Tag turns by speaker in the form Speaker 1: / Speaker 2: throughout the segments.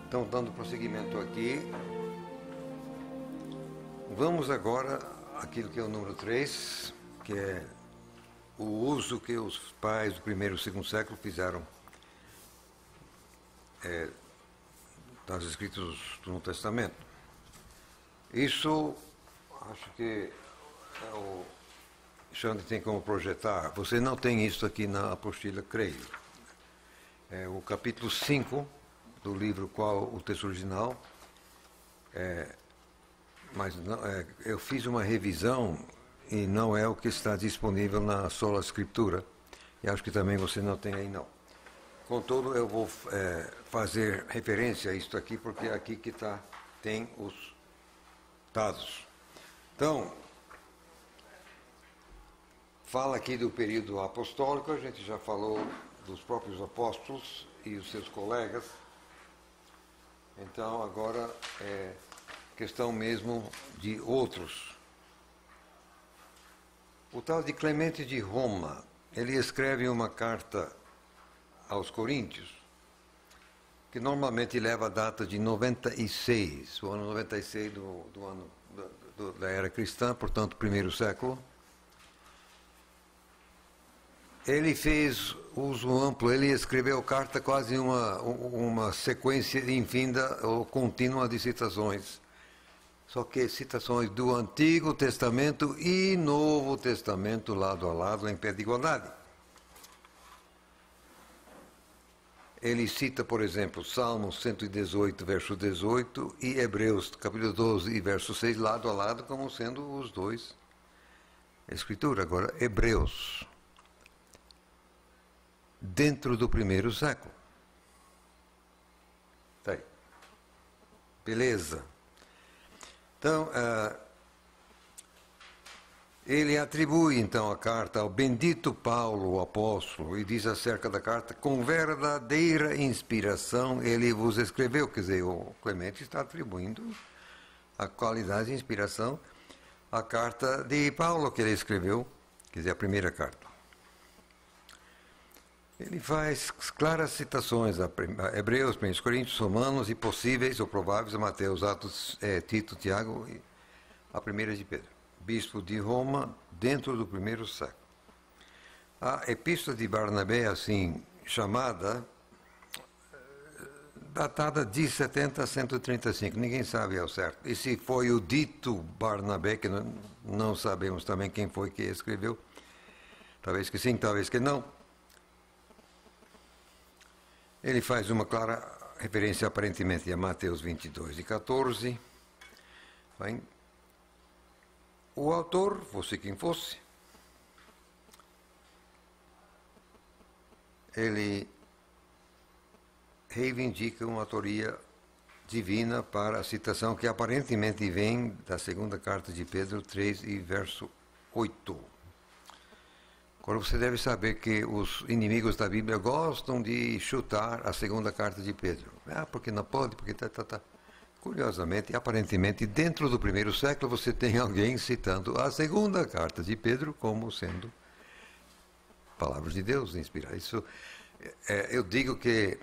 Speaker 1: Então, dando prosseguimento aqui, vamos agora àquilo que é o número 3, que é o uso que os pais do primeiro e segundo século fizeram das escritas do Novo Testamento. Isso, acho que o Xande tem como projetar. Você não tem isso aqui na apostila, creio. É o capítulo 5 do livro Qual o Texto Original. Mas não, eu fiz uma revisão e não é o que está disponível na Sola Escritura. E acho que também você não tem aí, não. Contudo, eu vou fazer referência a isso aqui, porque é aqui que tem os dados. Então, fala aqui do período apostólico, a gente já falou dos próprios apóstolos e os seus colegas. Então, agora é questão mesmo de outros. O tal de Clemente de Roma, ele escreve uma carta aos Coríntios, que normalmente leva a data de 96, o ano 96 do ano da era cristã, portanto, primeiro século. Ele fez uso amplo, ele escreveu carta quase uma sequência infinda ou contínua de citações. Só que citações do Antigo Testamento e Novo Testamento lado a lado em pé de igualdade. Ele cita, por exemplo, Salmos 118, verso 18 e Hebreus, capítulo 12 e verso 6, lado a lado, como sendo os dois Escritura. Agora, Hebreus, dentro do primeiro século. Tá aí. Beleza. Então, ele atribui então a carta ao bendito Paulo, o apóstolo, e diz acerca da carta: com verdadeira inspiração ele vos escreveu. Quer dizer, o Clemente está atribuindo a qualidade de inspiração à carta de Paulo que ele escreveu, quer dizer, a primeira carta. Ele faz claras citações a Hebreus, 1 Coríntios, Romanos e possíveis ou prováveis a Mateus, Atos, Tito, Tiago e a primeira de Pedro. Bispo de Roma, dentro do primeiro século. A Epístola de Barnabé, assim chamada, datada de 70 a 135, ninguém sabe ao certo. E se foi o dito Barnabé, que não sabemos também quem foi que escreveu, talvez que sim, talvez que não. Ele faz uma clara referência aparentemente a Mateus 22 e 14. Bem, o autor, fosse quem fosse, ele reivindica uma autoria divina para a citação que aparentemente vem da segunda carta de Pedro 3 e verso 8. Agora você deve saber que os inimigos da Bíblia gostam de chutar a segunda carta de Pedro. Porque não pode, porque tá. Curiosamente e aparentemente, dentro do primeiro século, você tem alguém citando a segunda carta de Pedro como sendo palavras de Deus inspiradas. Isso, eu digo que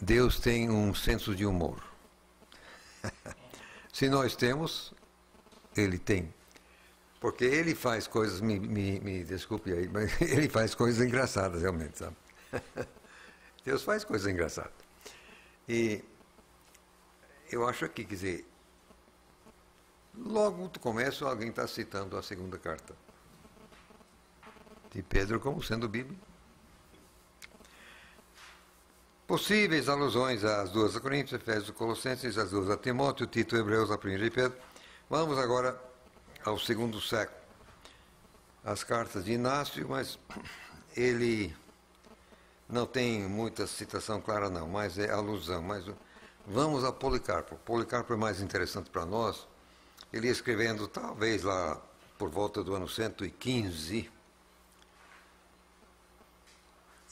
Speaker 1: Deus tem um senso de humor. Se nós temos, Ele tem. Porque Ele faz coisas, me desculpe aí, mas Ele faz coisas engraçadas realmente, sabe? Deus faz coisas engraçadas. E eu acho aqui, quer dizer, logo do começo alguém está citando a segunda carta de Pedro como sendo Bíblia. Possíveis alusões às duas a Coríntios, Efésios, Colossenses, as duas a Timóteo, Tito, Hebreus, a primeira de Pedro. Vamos agora ao segundo século. As cartas de Inácio, mas ele não tem muita citação clara não, mas é alusão. Mas vamos a Policarpo. Policarpo é mais interessante para nós. Ele escrevendo talvez lá por volta do ano 115,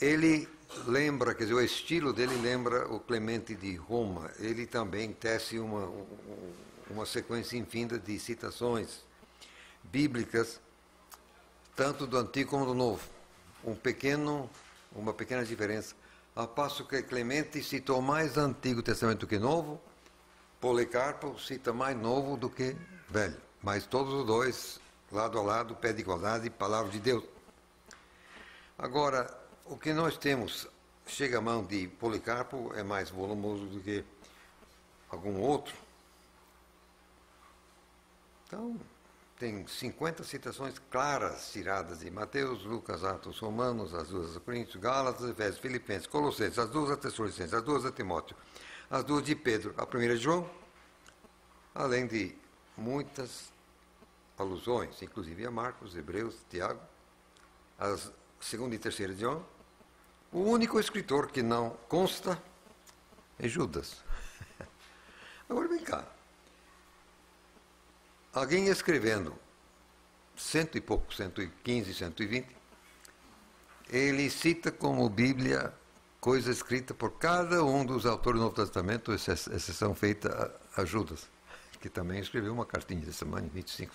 Speaker 1: ele lembra, quer dizer, o estilo dele lembra o Clemente de Roma. Ele também tece uma sequência infinda de citações bíblicas, tanto do Antigo como do Novo. Uma pequena diferença. Ao passo que Clemente citou mais Antigo Testamento do que Novo, Policarpo cita mais Novo do que Velho. Mas todos os dois, lado a lado, pé de igualdade, palavra de Deus. Agora, o que nós temos, chega à mão de Policarpo, é mais volumoso do que algum outro. Então, tem 50 citações claras tiradas de Mateus, Lucas, Atos, Romanos, as duas a Coríntios, Gálatas, Efésios, Filipenses, Colossenses, as duas a Tessalonicenses, as duas a Timóteo, as duas de Pedro, a primeira de João, além de muitas alusões, inclusive a Marcos, Hebreus, Tiago, as segunda e terceira de João. O único escritor que não consta é Judas. Agora vem cá. Alguém escrevendo 100 e pouco, 115, 120, ele cita como Bíblia coisa escrita por cada um dos autores do Novo Testamento, exceção feita a Judas, que também escreveu uma cartinha dessa semana, 25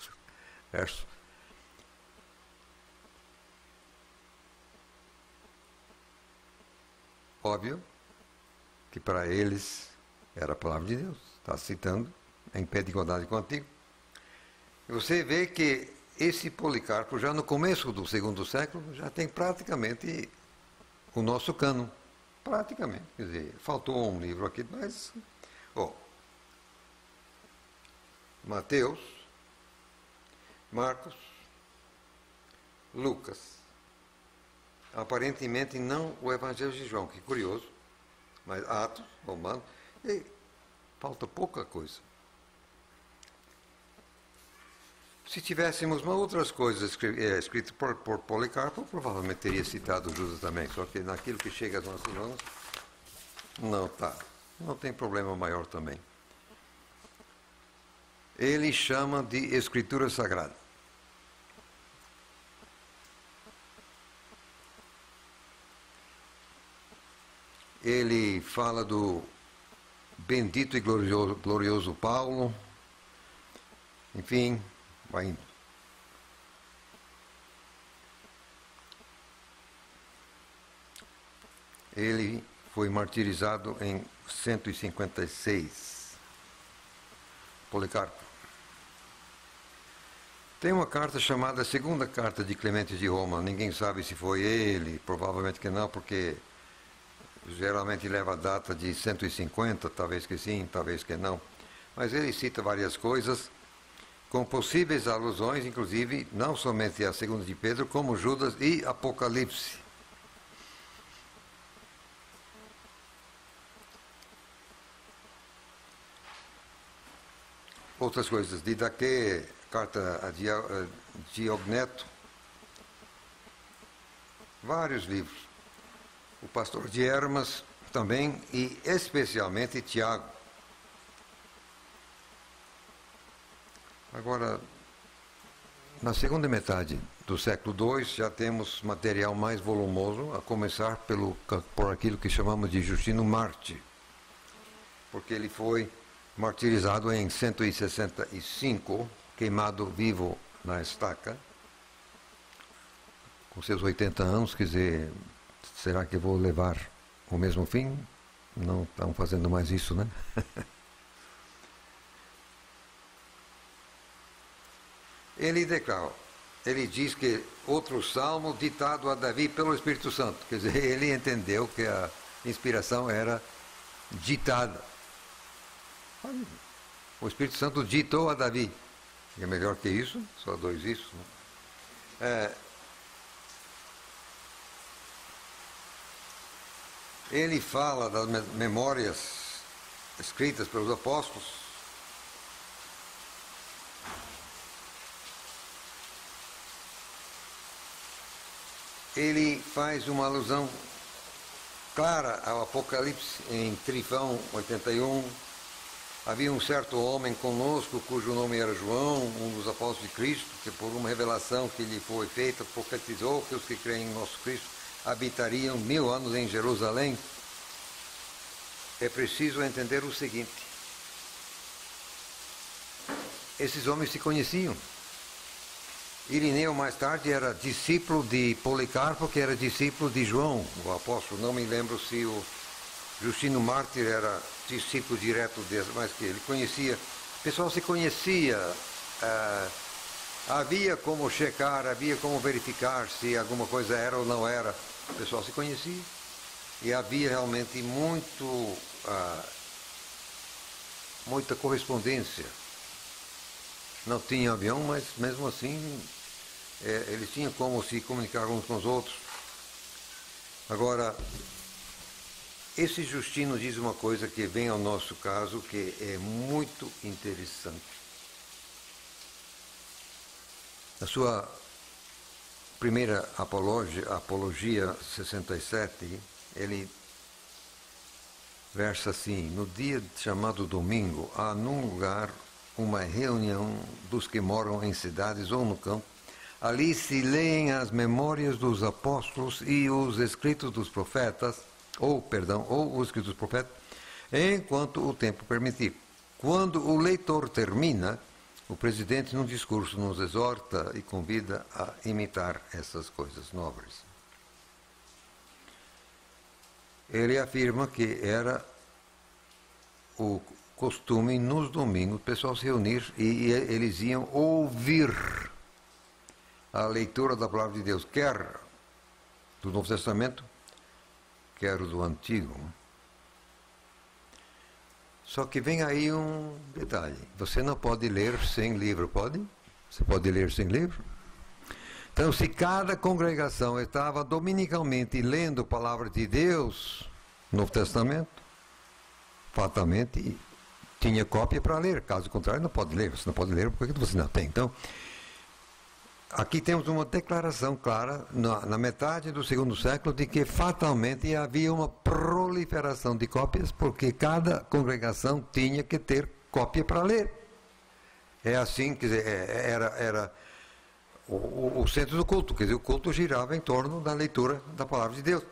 Speaker 1: versos. Óbvio que para eles era a palavra de Deus, está citando em pé de igualdade com o Antigo. E você vê que esse Policarpo, já no começo do segundo século, já tem praticamente o nosso cânon. Praticamente. Quer dizer, faltou um livro aqui, mas... Mateus, Marcos, Lucas. Aparentemente não o Evangelho de João, que curioso. Mas Atos, Romanos, e falta pouca coisa. Se tivéssemos outras coisas escritas por Policarpo, provavelmente teria citado Judas também, só que naquilo que chega às nossas mãos, não está. Não tem problema maior também. Ele chama de Escritura Sagrada. Ele fala do bendito e glorioso Paulo, enfim, vai indo. Ele foi martirizado em 156. Policarpo. Tem uma carta chamada Segunda Carta de Clemente de Roma. Ninguém sabe se foi ele, provavelmente que não, porque geralmente leva a data de 150, talvez que sim, talvez que não. Mas ele cita várias coisas, com possíveis alusões, inclusive, não somente a segunda de Pedro, como Judas e Apocalipse. Outras coisas, Didaquê, carta a Diogneto, vários livros. O pastor de Hermas também, e especialmente Tiago. Agora, na segunda metade do século II, já temos material mais volumoso, a começar por aquilo que chamamos de Justino Marte, porque ele foi martirizado em 165, queimado vivo na estaca, com seus 80 anos, quer dizer, será que vou levar o mesmo fim? Não estão fazendo mais isso, né? Ele declara, ele diz que outro salmo ditado a Davi pelo Espírito Santo, quer dizer, ele entendeu que a inspiração era ditada. O Espírito Santo ditou a Davi. É melhor que isso, só dois isso. Né? Ele fala das memórias escritas pelos apóstolos. Ele faz uma alusão clara ao Apocalipse em Trifão 81. Havia um certo homem conosco, cujo nome era João, um dos apóstolos de Cristo, que por uma revelação que lhe foi feita, profetizou que os que creem em nosso Cristo habitariam 1000 anos em Jerusalém. É preciso entender o seguinte: esses homens se conheciam. Irineu, mais tarde, era discípulo de Policarpo, que era discípulo de João, o apóstolo. Não me lembro se o Justino Mártir era discípulo direto desse, mas que ele conhecia. O pessoal se conhecia. Havia como checar, havia como verificar se alguma coisa era ou não era. O pessoal se conhecia. E havia realmente muita correspondência. Não tinha avião, mas mesmo assim eles tinham como se comunicar uns com os outros. Agora, esse Justino diz uma coisa que vem ao nosso caso que é muito interessante. Na sua primeira Apologia 67, ele versa assim: no dia chamado domingo, há num lugar uma reunião dos que moram em cidades ou no campo. Ali se leem as memórias dos apóstolos e os escritos dos profetas, ou os escritos dos profetas, enquanto o tempo permitir. Quando o leitor termina, o presidente, num discurso, nos exorta e convida a imitar essas coisas nobres. Ele afirma que era o costume nos domingos o pessoal se reunir e eles iam ouvir a leitura da palavra de Deus, quer do Novo Testamento, quer do Antigo. Só que vem aí um detalhe: você não pode ler sem livro, pode? Você pode ler sem livro? Então, se cada congregação estava dominicalmente lendo a palavra de Deus, Novo Testamento, fatalmente tinha cópia para ler. Caso contrário, não pode ler. Você não pode ler porque você não tem. Então, aqui temos uma declaração clara, na metade do segundo século, de que fatalmente havia uma proliferação de cópias, porque cada congregação tinha que ter cópia para ler. É assim, quer dizer, era o centro do culto, quer dizer, o culto girava em torno da leitura da palavra de Deus.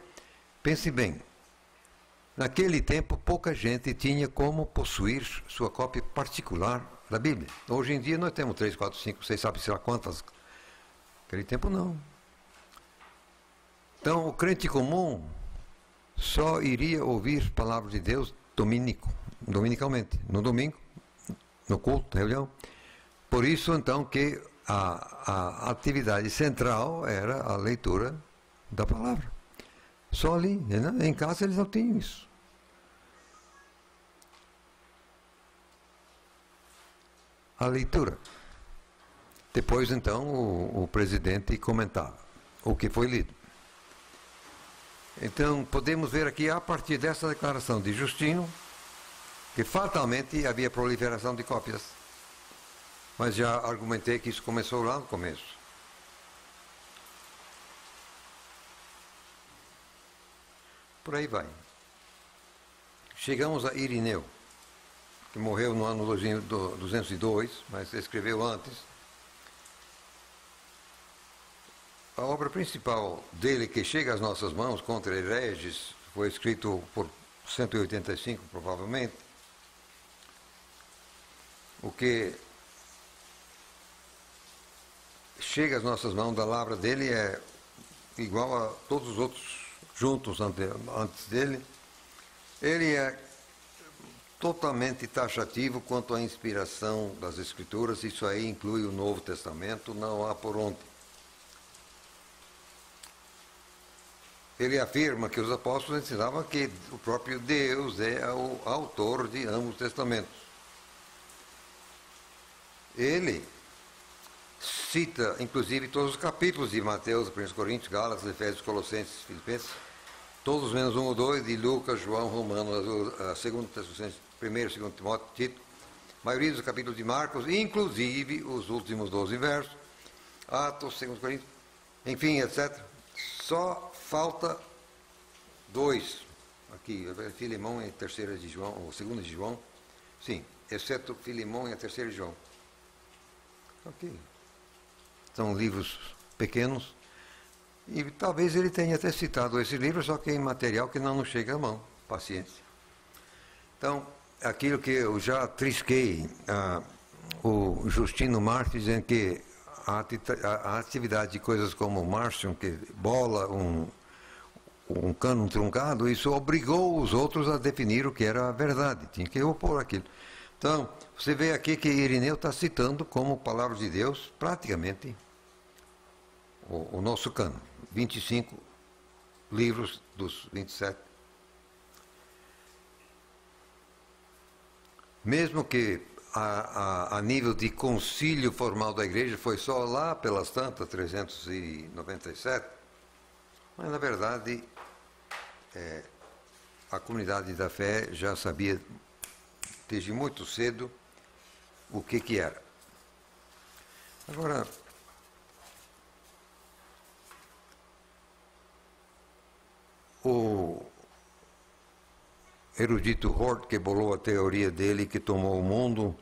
Speaker 1: Pense bem, naquele tempo pouca gente tinha como possuir sua cópia particular da Bíblia. Hoje em dia nós temos 3, 4, 5, 6, sabe-se lá quantas. Naquele tempo não. Então o crente comum só iria ouvir a palavra de Deus dominicalmente, no domingo, no culto, na reunião. Por isso então que a atividade central era a leitura da palavra. Só ali, né? Em casa eles não tinham isso. A leitura. Depois, então, o presidente comentava o que foi lido. Então, podemos ver aqui, a partir dessa declaração de Justino, que fatalmente havia proliferação de cópias. Mas já argumentei que isso começou lá no começo. Por aí vai. Chegamos a Irineu, que morreu no ano 202, mas escreveu antes. A obra principal dele, que chega às nossas mãos, Contra Hereges, foi escrito por 185, provavelmente. O que chega às nossas mãos da lavra dele é igual a todos os outros juntos antes dele. Ele é totalmente taxativo quanto à inspiração das Escrituras. Isso aí inclui o Novo Testamento, não há por onde. Ele afirma que os apóstolos ensinavam que o próprio Deus é o autor de ambos os testamentos. Ele cita, inclusive, todos os capítulos de Mateus, 1 Coríntios, Gálatas, Efésios, Colossenses, Filipenses, todos menos 1 ou 2, de Lucas, João, Romanos, 2 Tessalonicenses, 1 e 2 Timóteo, Tito, a maioria dos capítulos de Marcos, inclusive os últimos 12 versos, Atos, 2 Coríntios, enfim, etc. Só falta 2, aqui, Filemão e a terceira de João, ou segunda de João, sim, exceto Filemão e a terceira de João. Ok. São livros pequenos, e talvez ele tenha até citado esse livro, só que em material que não nos chega à mão. Paciência. Então, aquilo que eu já trisquei, o Justino Mártir dizendo que a atividade de coisas como Martian, que bola, um cano truncado, isso obrigou os outros a definir o que era a verdade, tinha que opor aquilo. Então, você vê aqui que Irineu está citando como palavra de Deus, praticamente, o nosso cano, 25 livros dos 27. Mesmo que a nível de concílio formal da igreja foi só lá pelas tantas, 397, mas na verdade a comunidade da fé já sabia desde muito cedo o que era. Agora, o erudito Hort, que bolou a teoria dele, que tomou o mundo,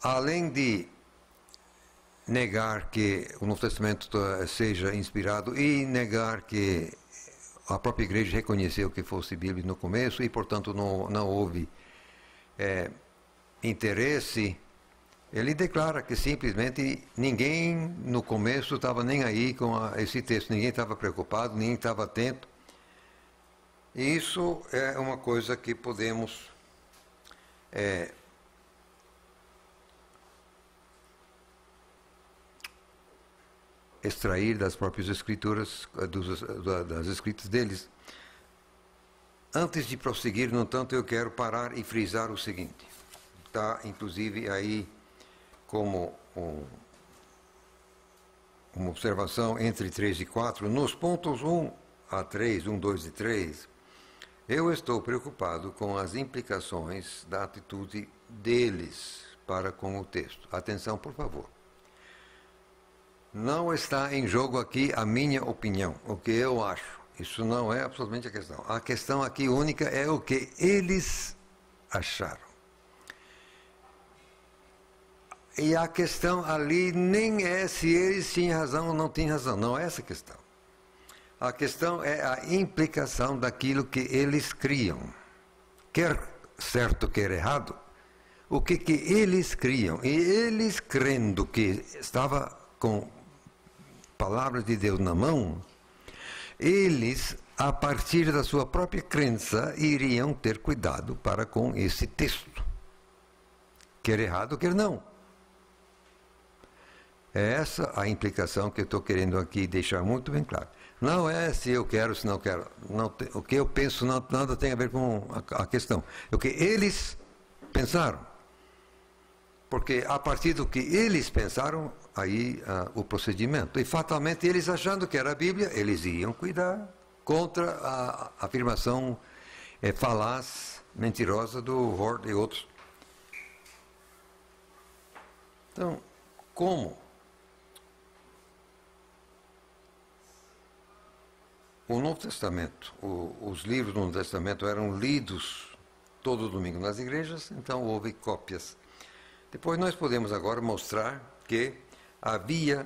Speaker 1: além de negar que o Novo Testamento seja inspirado e negar que a própria igreja reconheceu que fosse Bíblia no começo e, portanto, não houve interesse, ele declara que simplesmente ninguém no começo estava nem aí com esse texto, ninguém estava preocupado, ninguém estava atento. E isso é uma coisa que podemos extrair das próprias escrituras, das escritas deles. Antes de prosseguir, no entanto, eu quero parar e frisar o seguinte. Está, inclusive, aí como uma observação entre 3 e 4, nos pontos 1 a 3, 1, 2 e 3, eu estou preocupado com as implicações da atitude deles para com o texto. Atenção, por favor. Não está em jogo aqui a minha opinião, o que eu acho. Isso não é absolutamente a questão. A questão aqui única é o que eles acharam. E a questão ali nem é se eles tinham razão ou não tinham razão. Não é essa a questão. A questão é a implicação daquilo que eles criam. Quer certo, quer errado, o que eles criam. E eles, crendo que estava com palavras de Deus na mão, eles, a partir da sua própria crença, iriam ter cuidado para com esse texto. Quer errado, quer não. É essa a implicação que eu estou querendo aqui deixar muito bem claro. Não é se eu quero, se não quero. Não, o que eu penso nada tem a ver com a questão. É o que eles pensaram. Porque a partir do que eles pensaram, aí o procedimento. E fatalmente eles achando que era a Bíblia, eles iam cuidar contra a afirmação falaz, mentirosa do Hort e outros. Então, como o Novo Testamento, os livros do Novo Testamento eram lidos todo domingo nas igrejas, então houve cópias. Depois nós podemos agora mostrar que havia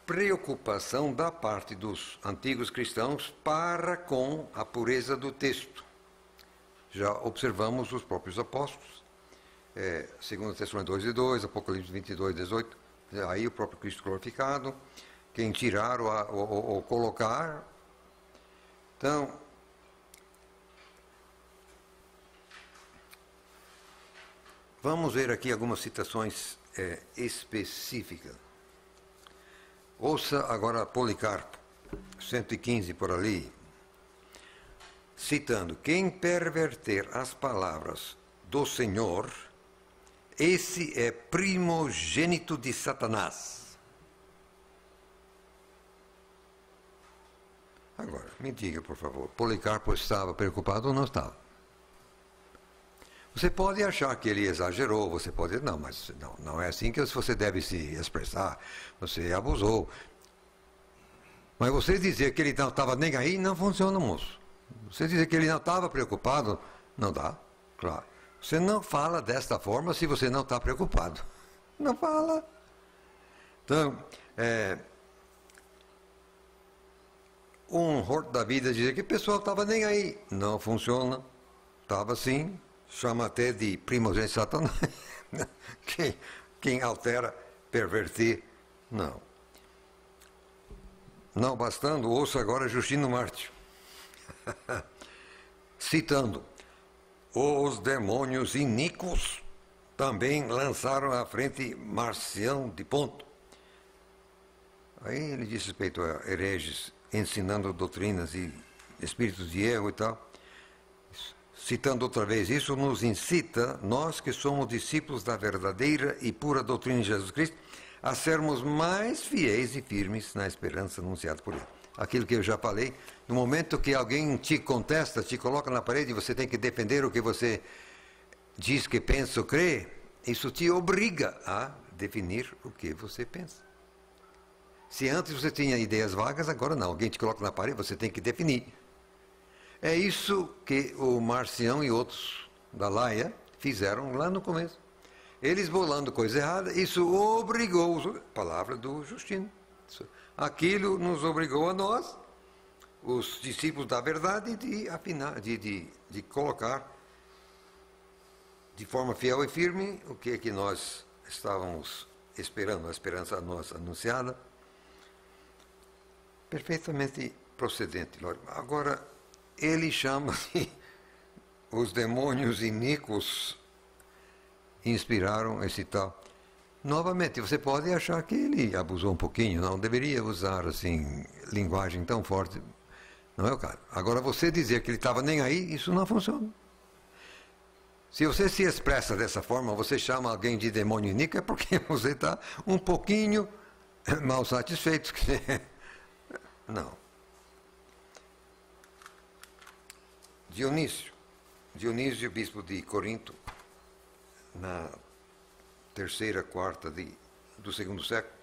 Speaker 1: preocupação da parte dos antigos cristãos para com a pureza do texto. Já observamos os próprios apóstolos, 2 Tessalonicenses 2:2, Apocalipse 22:18, aí o próprio Cristo glorificado, quem tirar ou colocar. Então, vamos ver aqui algumas citações específicas. Ouça agora Policarpo, 115 por ali, citando: quem perverter as palavras do Senhor, esse é primogênito de Satanás. Agora, me diga, por favor, Policarpo estava preocupado ou não estava? Você pode achar que ele exagerou, você pode dizer, não, mas não é assim que você deve se expressar, você abusou. Mas você dizer que ele não estava nem aí, não funciona, moço. Você dizer que ele não estava preocupado, não dá, claro. Você não fala desta forma se você não está preocupado. Não fala. Então, um Hort da vida dizer que o pessoal estava nem aí. Não funciona. Estava sim. Chama até de primogênito de Satanás. Quem altera perverter. Não. Não bastando, ouça agora Justino Mártir, citando: os demônios iníquos também lançaram à frente Marcião de Ponto. Aí ele diz respeito a hereges ensinando doutrinas e espíritos de erro e tal. Citando outra vez, isso nos incita, nós que somos discípulos da verdadeira e pura doutrina de Jesus Cristo, a sermos mais fiéis e firmes na esperança anunciada por Ele. Aquilo que eu já falei, no momento que alguém te contesta, te coloca na parede e você tem que defender o que você diz que pensa ou crê, isso te obriga a definir o que você pensa. Se antes você tinha ideias vagas, agora não. Alguém te coloca na parede, você tem que definir. É isso que o Marcião e outros da Laia fizeram lá no começo. Eles bolando coisa errada, isso obrigou, palavra do Justino, aquilo nos obrigou a nós, os discípulos da verdade, de afinar, de colocar de forma fiel e firme o que é que nós estávamos esperando, a esperança nossa anunciada, perfeitamente procedente. Agora, ele chama de os demônios iníquos inspiraram esse tal. Novamente, você pode achar que ele abusou um pouquinho, não deveria usar assim linguagem tão forte. Não é o caso. Agora, você dizer que ele estava nem aí, isso não funciona. Se você se expressa dessa forma, você chama alguém de demônio iníquo, é porque você está um pouquinho mal satisfeito. Não. Dionísio, bispo de Corinto, na terceira, quarta do segundo século,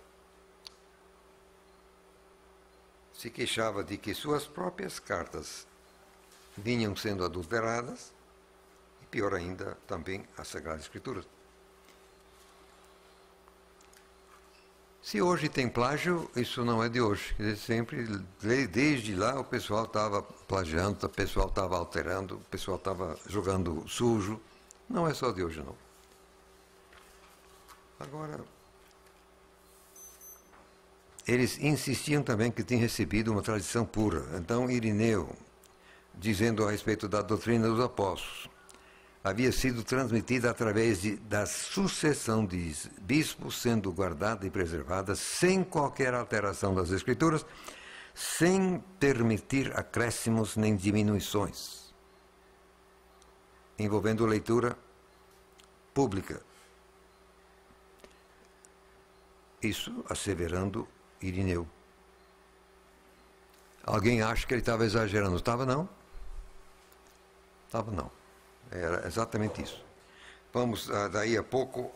Speaker 1: se queixava de que suas próprias cartas vinham sendo adulteradas, e pior ainda, também as Sagradas Escrituras. Se hoje tem plágio, isso não é de hoje. Sempre, desde lá, o pessoal estava plagiando, o pessoal estava alterando, o pessoal estava jogando sujo. Não é só de hoje, não. Agora, eles insistiam também que tinham recebido uma tradição pura. Então, Irineu, dizendo a respeito da doutrina dos apóstolos, havia sido transmitida através da sucessão de bispos, sendo guardada e preservada sem qualquer alteração das Escrituras, sem permitir acréscimos nem diminuições, envolvendo leitura pública. Isso asseverando Irineu. Alguém acha que ele estava exagerando? Estava não? Estava não. Era exatamente isso. Vamos, daí a pouco,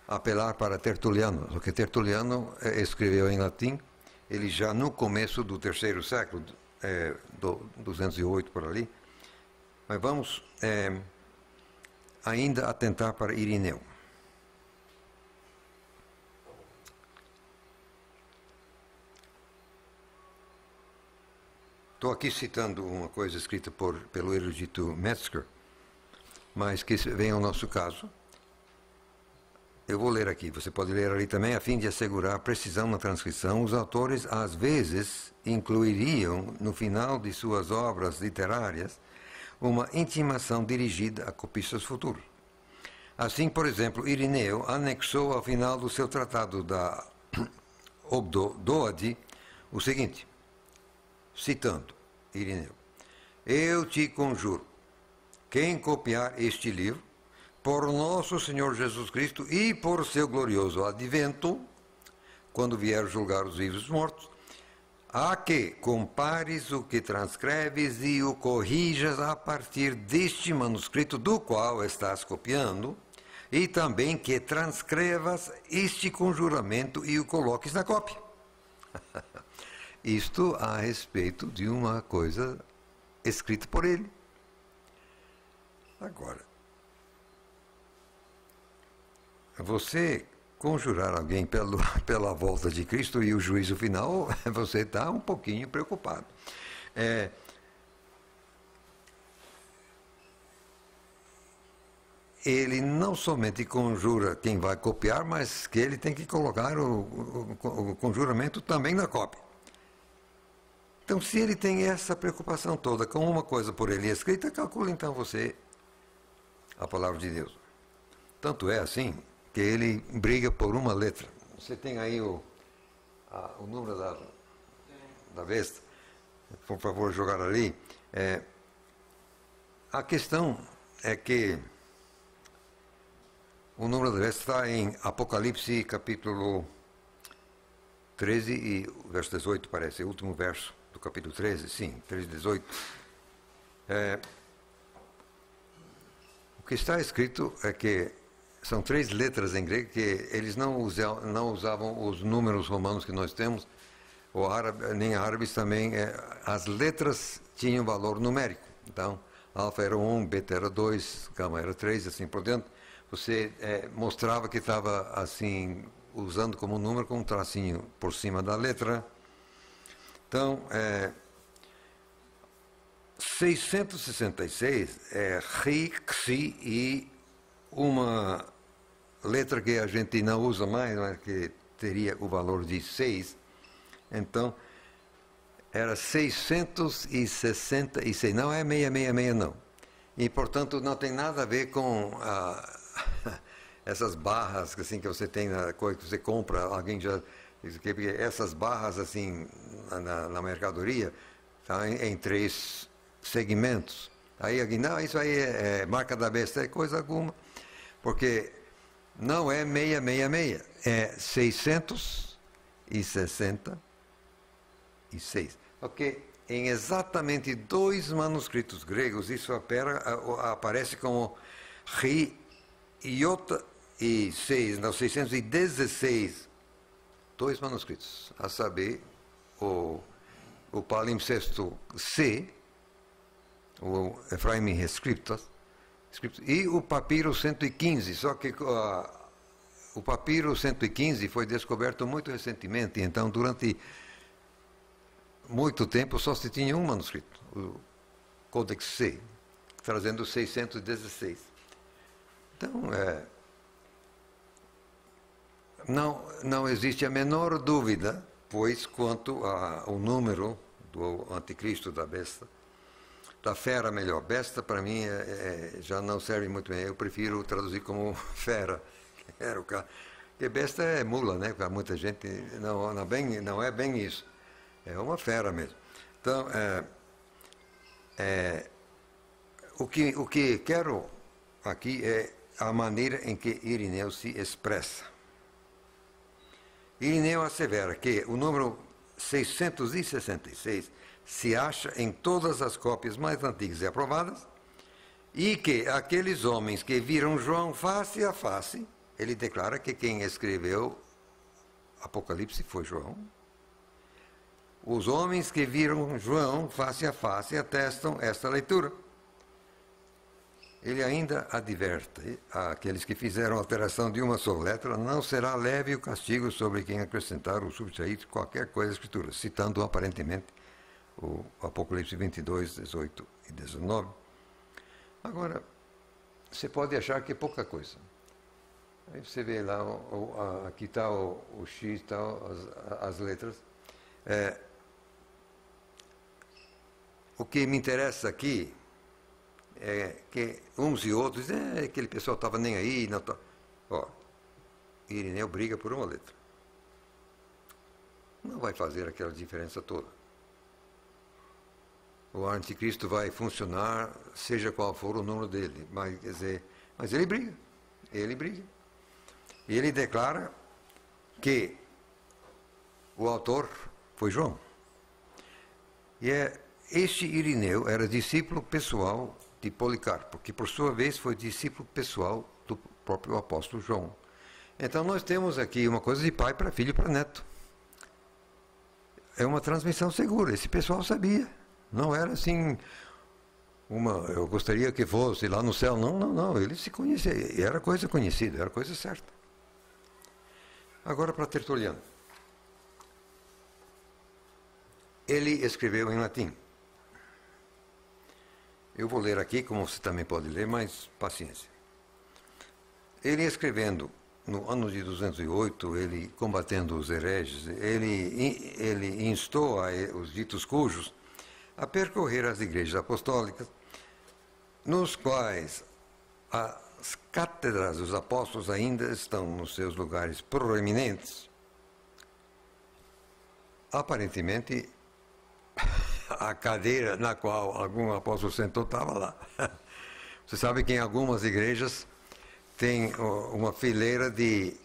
Speaker 1: apelar para Tertuliano, porque Tertuliano escreveu em latim, ele já no começo do terceiro século, do 208 por ali, mas vamos ainda atentar para Irineu. Estou aqui citando uma coisa escrita pelo erudito Metzger, mas que vem ao nosso caso. Eu vou ler aqui, você pode ler ali também, a fim de assegurar precisão na transcrição. Os autores, às vezes, incluiriam, no final de suas obras literárias, uma intimação dirigida a copistas futuros. Assim, por exemplo, Irineu anexou ao final do seu tratado da Obdoade o seguinte, citando Irineu: eu te conjuro, quem copiar este livro, por nosso Senhor Jesus Cristo e por seu glorioso advento, quando vier julgar os vivos e os mortos, a que compares o que transcreves e o corrijas a partir deste manuscrito do qual estás copiando, e também que transcrevas este conjuramento e o coloques na cópia. Isto a respeito de uma coisa escrita por ele. Agora, você conjurar alguém pela volta de Cristo e o juízo final, você está um pouquinho preocupado. ele não somente conjura quem vai copiar, mas que ele tem que colocar o conjuramento também na cópia. Então, se ele tem essa preocupação toda com uma coisa por ele escrita, calcula então você a palavra de Deus. Tanto é assim que ele briga por uma letra. Você tem aí o número da besta, por favor, jogar ali. A questão é que o número da besta está em Apocalipse capítulo 13 e verso 18, parece, o último verso do capítulo 13, sim, 13, 18. O que está escrito é que são 3 letras em grego, que eles não usavam os números romanos que nós temos, ou árabe, nem árabes também. As letras tinham valor numérico. Então, alfa era 1, beta era 2, gama era 3, assim por dentro. Você mostrava que estava assim, usando como número, com um tracinho por cima da letra. Então, 666 é Ri, Xi e uma letra que a gente não usa mais, mas que teria o valor de 6. Então, era 666, não é 666 não. E, portanto, não tem nada a ver com essas barras assim, que você tem na coisa que você compra, alguém já... Essas barras assim na mercadoria tá, em 3 segmentos. Aí alguém, não, isso aí é marca da besta, é coisa alguma, porque não é 666, é 666. Ok? Em exatamente 2 manuscritos gregos, isso aparece como Ri, Iota e 6, não, 616. 2 manuscritos, a saber, o palimpsesto C, o Ephraim Scriptus, e o papiro 115, só que o papiro 115 foi descoberto muito recentemente, então durante muito tempo só se tinha um manuscrito, o Codex C, trazendo 616. Então, não existe a menor dúvida, pois, quanto ao número do anticristo, da besta, da fera, melhor. Besta, para mim, já não serve muito bem. Eu prefiro traduzir como fera. Porque besta é mula, né? Para muita gente não é bem isso. É uma fera mesmo. Então, o que quero aqui é a maneira em que Irineu se expressa. Irineu assevera que o número 666 se acha em todas as cópias mais antigas e aprovadas, e que aqueles homens que viram João face a face, ele declara que quem escreveu Apocalipse foi João. Os homens que viram João face a face atestam esta leitura. Ele ainda adverte àqueles que fizeram alteração de uma só letra, não será leve o castigo sobre quem acrescentar ou subtrair qualquer coisa à Escritura, citando aparentemente o Apocalipse 22, 18 e 19. Agora, você pode achar que é pouca coisa. Aí você vê lá, aqui está o X, tá, as letras. O que me interessa aqui é que uns e outros, aquele pessoal estava nem aí. Não tá. Ó, Irineu briga por uma letra. Não vai fazer aquela diferença toda. O anticristo vai funcionar, seja qual for o número dele. Mas, quer dizer, mas ele briga. Ele briga. E ele declara que o autor foi João. E este Irineu era discípulo pessoal de Policarpo, que por sua vez foi discípulo pessoal do próprio apóstolo João. Então nós temos aqui uma coisa de pai para filho para neto. É uma transmissão segura, esse pessoal sabia. Não era assim, eu gostaria que fosse lá no céu. Não, ele se conhecia, era coisa conhecida, era coisa certa. Agora para Tertuliano. Ele escreveu em latim. Eu vou ler aqui, como você também pode ler, mas paciência. ele escrevendo no ano de 208, ele combatendo os hereges, ele instou os ditos cujos a percorrer as igrejas apostólicas, nos quais as cátedras dos apóstolos ainda estão nos seus lugares proeminentes. Aparentemente, a cadeira na qual algum apóstolo sentou estava lá. Você sabe que em algumas igrejas tem uma fileira de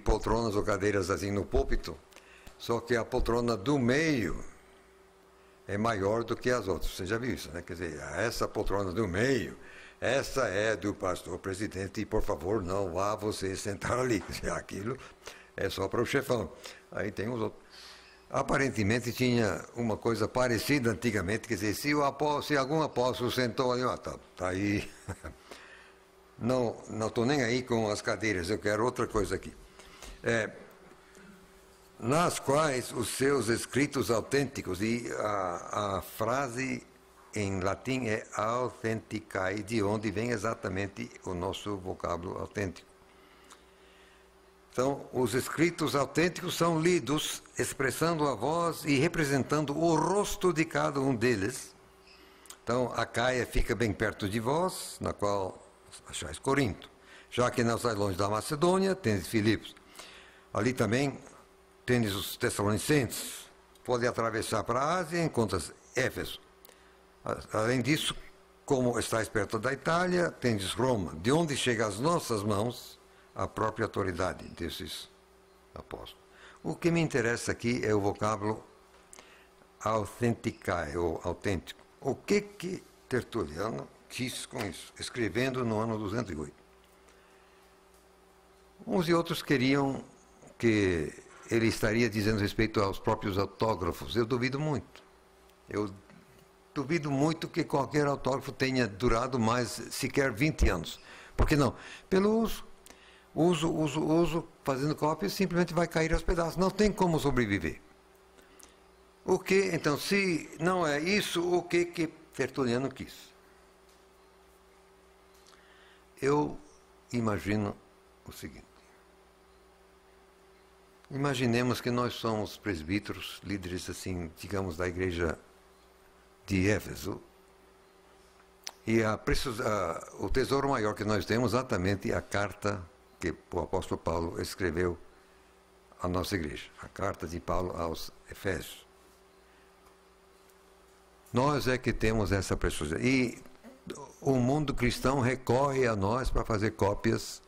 Speaker 1: poltronas ou cadeiras assim no púlpito, só que a poltrona do meio é maior do que as outras. Você já viu isso, né? Quer dizer, essa poltrona do meio, essa é do pastor presidente, e por favor, não vá você sentar ali. Aquilo é só para o chefão. Aí tem os outros. Aparentemente tinha uma coisa parecida antigamente, quer dizer, se algum apóstolo sentou ali, tá aí, não estou nem aí com as cadeiras, eu quero outra coisa aqui. Nas quais os seus escritos autênticos, e a frase em latim é authenticae, de onde vem exatamente o nosso vocábulo autêntico. Então, os escritos autênticos são lidos, expressando a voz e representando o rosto de cada um deles. Então, a Caia fica bem perto de vós, na qual achais Corinto. Já que não sai longe da Macedônia, tendes Filipos. Ali também tendes os Tessalonicenses. Pode atravessar para a Ásia e encontras Éfeso. Além disso, como estáis perto da Itália, tendes Roma, de onde chega às nossas mãos a própria autoridade desses apóstolos. O que me interessa aqui é o vocábulo authenticae, ou autêntico. O que Tertuliano quis com isso, escrevendo no ano 208? Uns e outros queriam que ele estaria dizendo respeito aos próprios autógrafos. Eu duvido muito. Eu duvido muito que qualquer autógrafo tenha durado mais sequer 20 anos. Por que não? Pelo uso, fazendo cópias, simplesmente vai cair aos pedaços. Não tem como sobreviver. O que, então, se não é isso, o que Tertuliano quis? Eu imagino o seguinte. Imaginemos que nós somos presbíteros, líderes, assim, digamos, da igreja de Éfeso, e o tesouro maior que nós temos é exatamente a carta que o apóstolo Paulo escreveu à nossa igreja, a carta de Paulo aos Efésios. Nós é que temos essa preciosidade. E o mundo cristão recorre a nós para fazer cópias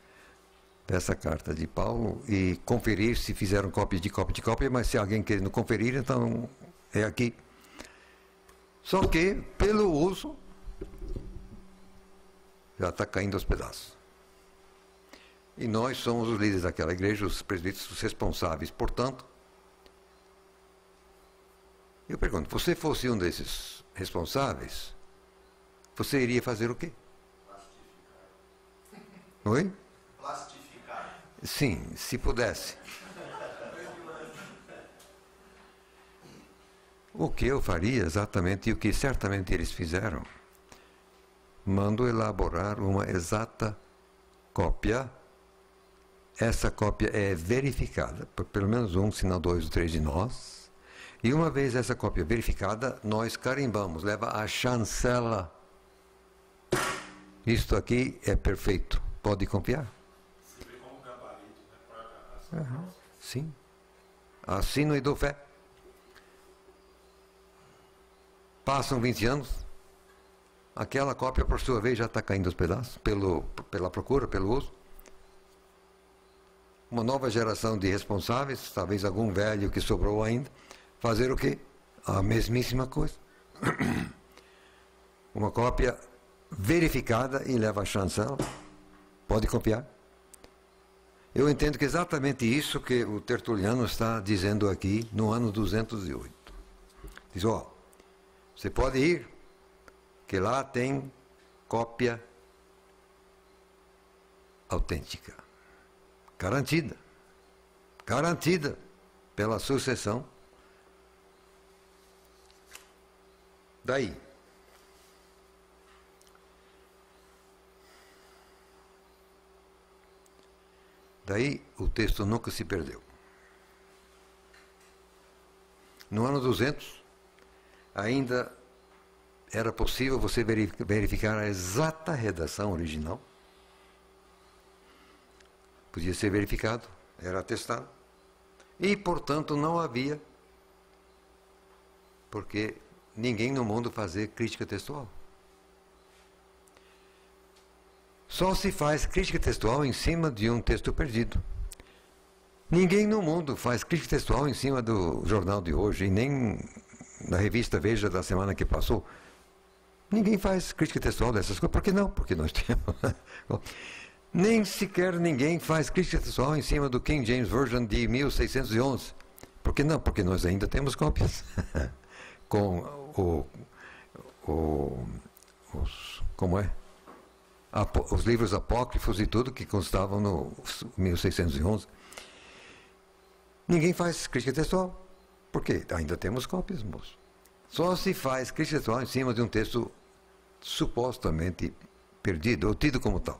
Speaker 1: dessa carta de Paulo e conferir se fizeram cópia de cópia, mas se alguém querendo conferir, então é aqui. Só que, pelo uso, já está caindo aos pedaços. E nós somos os líderes daquela igreja, os presbíteros, os responsáveis. Portanto, eu pergunto, você fosse um desses responsáveis, você iria fazer o quê? Plastificar. Oi? Plastificar. Sim, se pudesse. O que eu faria exatamente, e o que certamente eles fizeram, mando elaborar uma exata cópia. Essa cópia é verificada por pelo menos um, se não dois ou três de nós. E uma vez essa cópia verificada, nós carimbamos, leva a chancela. Isto aqui é perfeito. Pode confiar.
Speaker 2: Você vê como gabarito, né?
Speaker 1: Sim. Assino e dou fé. Passam 20 anos, aquela cópia, por sua vez, já está caindo aos pedaços, pela procura, pelo uso. Uma nova geração de responsáveis, talvez algum velho que sobrou ainda, fazer o quê? A mesmíssima coisa. Uma cópia verificada e leva a chancela. Pode confiar. Eu entendo que é exatamente isso que o Tertuliano está dizendo aqui no ano 208. Diz, você pode ir, que lá tem cópia autêntica. Garantida. Garantida pela sucessão. Daí. Daí o texto nunca se perdeu. No ano 200, ainda era possível você verificar a exata redação original. Podia ser verificado, era atestado. E, portanto, não havia, porque ninguém no mundo fazia crítica textual. Só se faz crítica textual em cima de um texto perdido. Ninguém no mundo faz crítica textual em cima do jornal de hoje, e nem na revista Veja da semana que passou. Ninguém faz crítica textual dessas coisas. Por que não? Porque nós temos. Nem sequer ninguém faz crítica textual em cima do King James Version de 1611. Por que não? Porque nós ainda temos cópias. Com como é? Os livros apócrifos e tudo que constavam no 1611. Ninguém faz crítica textual. Por quê? Ainda temos cópias, moço. Só se faz crítica textual em cima de um texto supostamente perdido, ou tido como tal.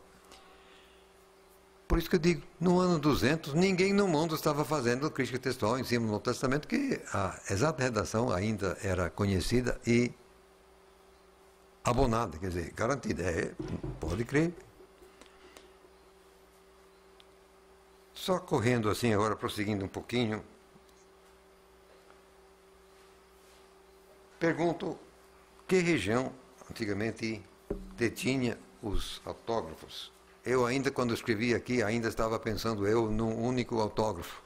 Speaker 1: Por isso que eu digo, no ano 200, ninguém no mundo estava fazendo crítica textual em cima do Novo Testamento, que a exata redação ainda era conhecida e abonada, quer dizer, garantida. Pode crer. Só correndo assim agora, prosseguindo um pouquinho, pergunto que região antigamente detinha os autógrafos. Eu ainda, quando escrevi aqui, ainda estava pensando eu num único autógrafo.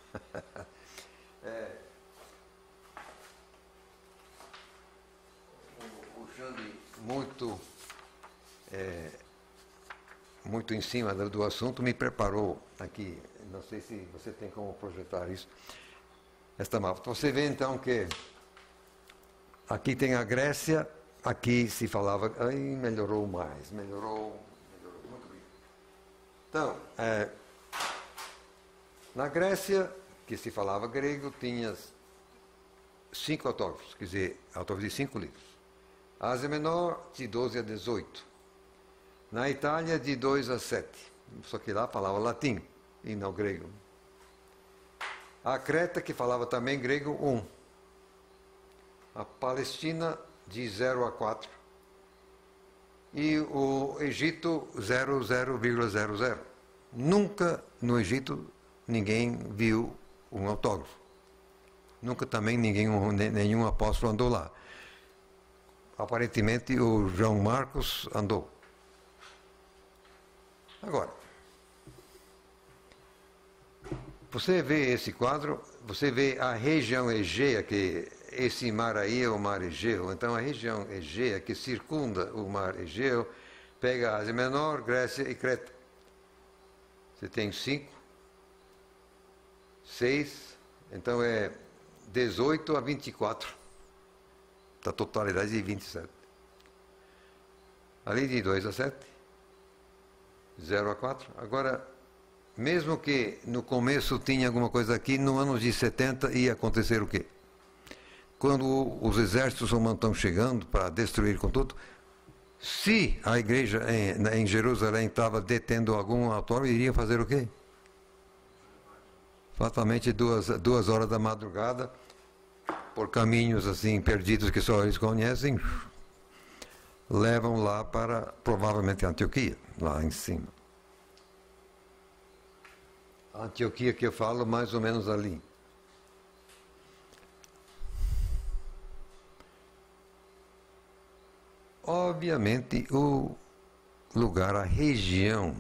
Speaker 1: O Xande, muito em cima do assunto, me preparou aqui. Não sei se você tem como projetar isso. Esta mapa. Você vê então que aqui tem a Grécia, aqui se falava, aí melhorou mais, melhorou muito bem. Então, na Grécia, que se falava grego, tinha 5 autógrafos, quer dizer, autógrafos de 5 livros. A Ásia Menor, de 12 a 18. Na Itália, de 2 a 7. Só que lá falava latim e não grego. A Creta, que falava também grego, 1. A Palestina, de 0 a 4. E o Egito, 0,00. Nunca no Egito ninguém viu um autógrafo. Nunca também nenhum apóstolo andou lá. Aparentemente o João Marcos andou. Agora, você vê esse quadro, você vê a região Egeia, que esse mar aí é o mar Egeu. Então a região Egeia que circunda o mar Egeu pega a Ásia Menor, Grécia e Creta. Você tem 5, 6, então é 18 a 24, da totalidade de 27. Ali de 2 a 7, 0 a 4. Agora, mesmo que no começo tinha alguma coisa aqui, no ano de 70 ia acontecer o quê? Quando os exércitos romanos estão chegando para destruir com tudo, se a igreja em Jerusalém estava detendo algum autor, iria fazer o quê? Fatalmente 2 horas da madrugada, por caminhos assim perdidos que só eles conhecem, levam lá para provavelmente Antioquia, lá em cima. A Antioquia que eu falo, mais ou menos ali. Obviamente, o lugar, a região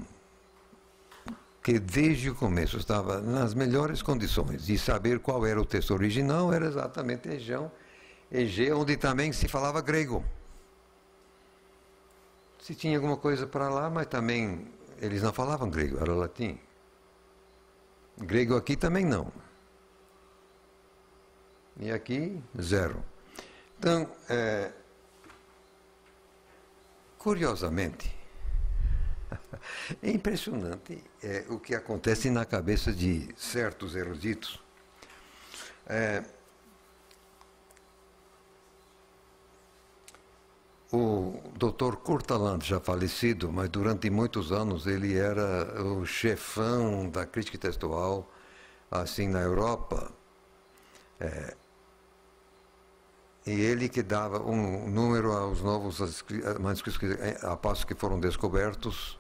Speaker 1: que desde o começo estava nas melhores condições de saber qual era o texto original, era exatamente a região Egeu, onde também se falava grego. Se tinha alguma coisa para lá, mas também eles não falavam grego, era latim. Grego aqui também não. E aqui, 0. Então, curiosamente, é impressionante o que acontece na cabeça de certos eruditos. O Dr. Kurt Aland, já falecido, mas durante muitos anos ele era o chefão da crítica textual, assim, na Europa. E ele que dava um número aos novos manuscritos a passo que foram descobertos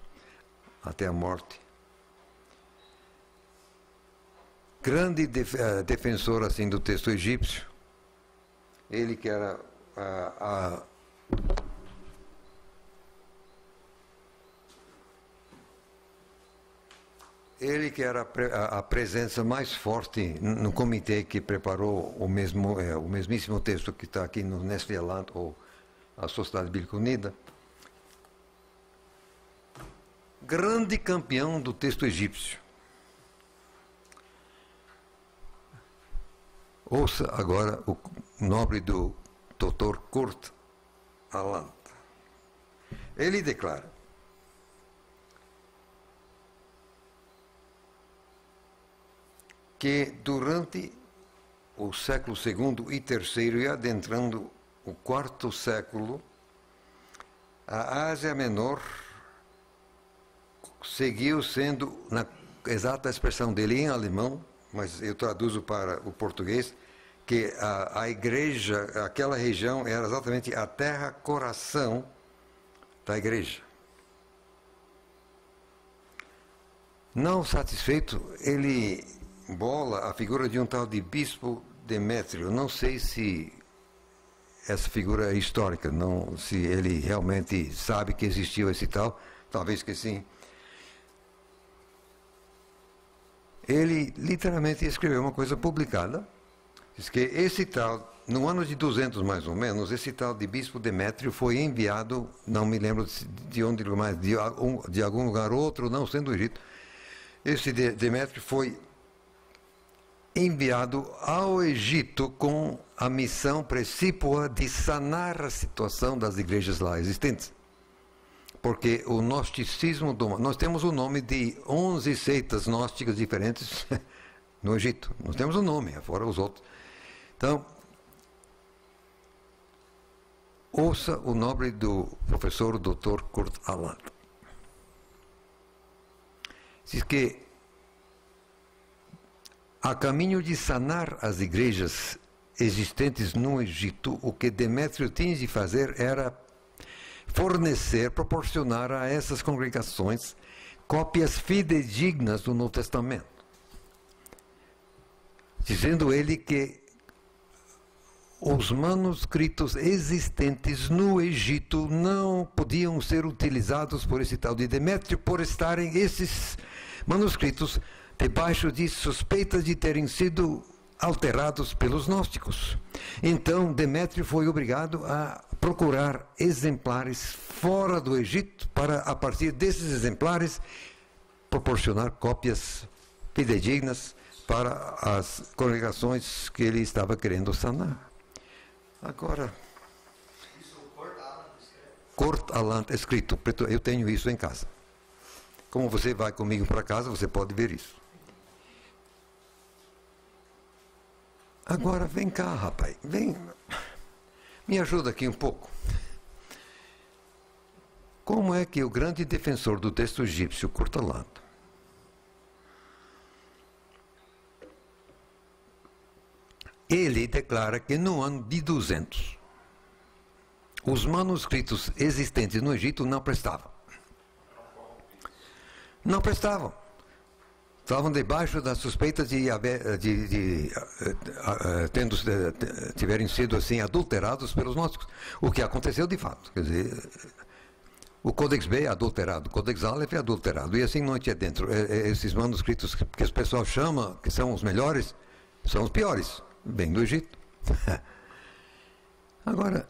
Speaker 1: até a morte. Grande defensor assim do texto egípcio. Ele que era a presença mais forte no comitê que preparou o mesmíssimo texto que está aqui no Nestle Aland, ou a Sociedade Bíblica Unida. Grande campeão do texto egípcio. Ouça agora o nome do Dr. Kurt Aland. Ele declara: que durante o século II e III, e adentrando o IV século, a Ásia Menor seguiu sendo, na exata expressão dele em alemão, mas eu traduzo para o português, que a igreja, aquela região era exatamente a terra-coração da igreja. Não satisfeito, ele bola a figura de um tal de bispo Demétrio. Não sei se essa figura é histórica, não, se ele realmente sabe que existiu esse tal, talvez que sim. Ele literalmente escreveu uma coisa publicada, diz que esse tal, no ano de 200 mais ou menos, esse tal de bispo Demétrio foi enviado, não me lembro de onde, mas de algum lugar outro, não sendo o Egito. Esse Demétrio foi enviado ao Egito com a missão precípua de sanar a situação das igrejas lá existentes. Porque o gnosticismo, nós temos o nome de 11 seitas gnósticas diferentes no Egito. Nós temos o nome, fora os outros. Então, ouça o nome do professor Dr. Kurt Aland. Diz que, a caminho de sanar as igrejas existentes no Egito, o que Demétrio tinha de fazer era proporcionar a essas congregações cópias fidedignas do Novo Testamento. Dizendo ele que os manuscritos existentes no Egito não podiam ser utilizados por esse tal de Demétrio, por estarem esses manuscritos debaixo de suspeitas de terem sido alterados pelos gnósticos. Então, Demétrio foi obrigado a procurar exemplares fora do Egito para, a partir desses exemplares, proporcionar cópias fidedignas para as congregações que ele estava querendo sanar. Agora,
Speaker 3: Isso o Kurt Aland escreve?
Speaker 1: Kurt Aland escrito, eu tenho isso em casa. Como você vai comigo para casa, você pode ver isso. Agora, vem cá, rapaz, vem, me ajuda aqui um pouco. Como é que o grande defensor do texto egípcio, Kurt Aland, ele declara que no ano de 200, os manuscritos existentes no Egito não prestavam. Não prestavam. Estavam debaixo da suspeita de tiverem sido assim adulterados pelos gnósticos. O que aconteceu de fato. Quer dizer, o Codex B é adulterado, o Codex Aleph é adulterado, e assim noite adentro. Esses manuscritos que o pessoal chama, que são os melhores, são os piores, bem do Egito. Agora,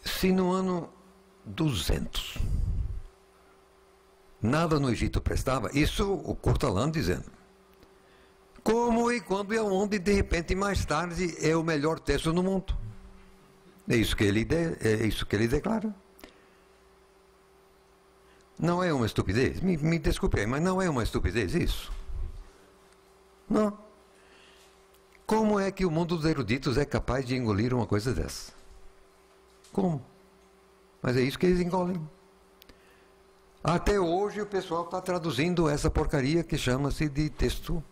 Speaker 1: se no ano 200 nada no Egito prestava, isso o Kurt Aland dizendo. Como e quando e aonde, de repente, mais tarde, é o melhor texto no mundo. É isso que ele declara. Não é uma estupidez? Me desculpe aí, mas não é uma estupidez isso? Não. Como é que o mundo dos eruditos é capaz de engolir uma coisa dessa? Como? Mas é isso que eles engolem. Até hoje o pessoal está traduzindo essa porcaria que chama-se de texto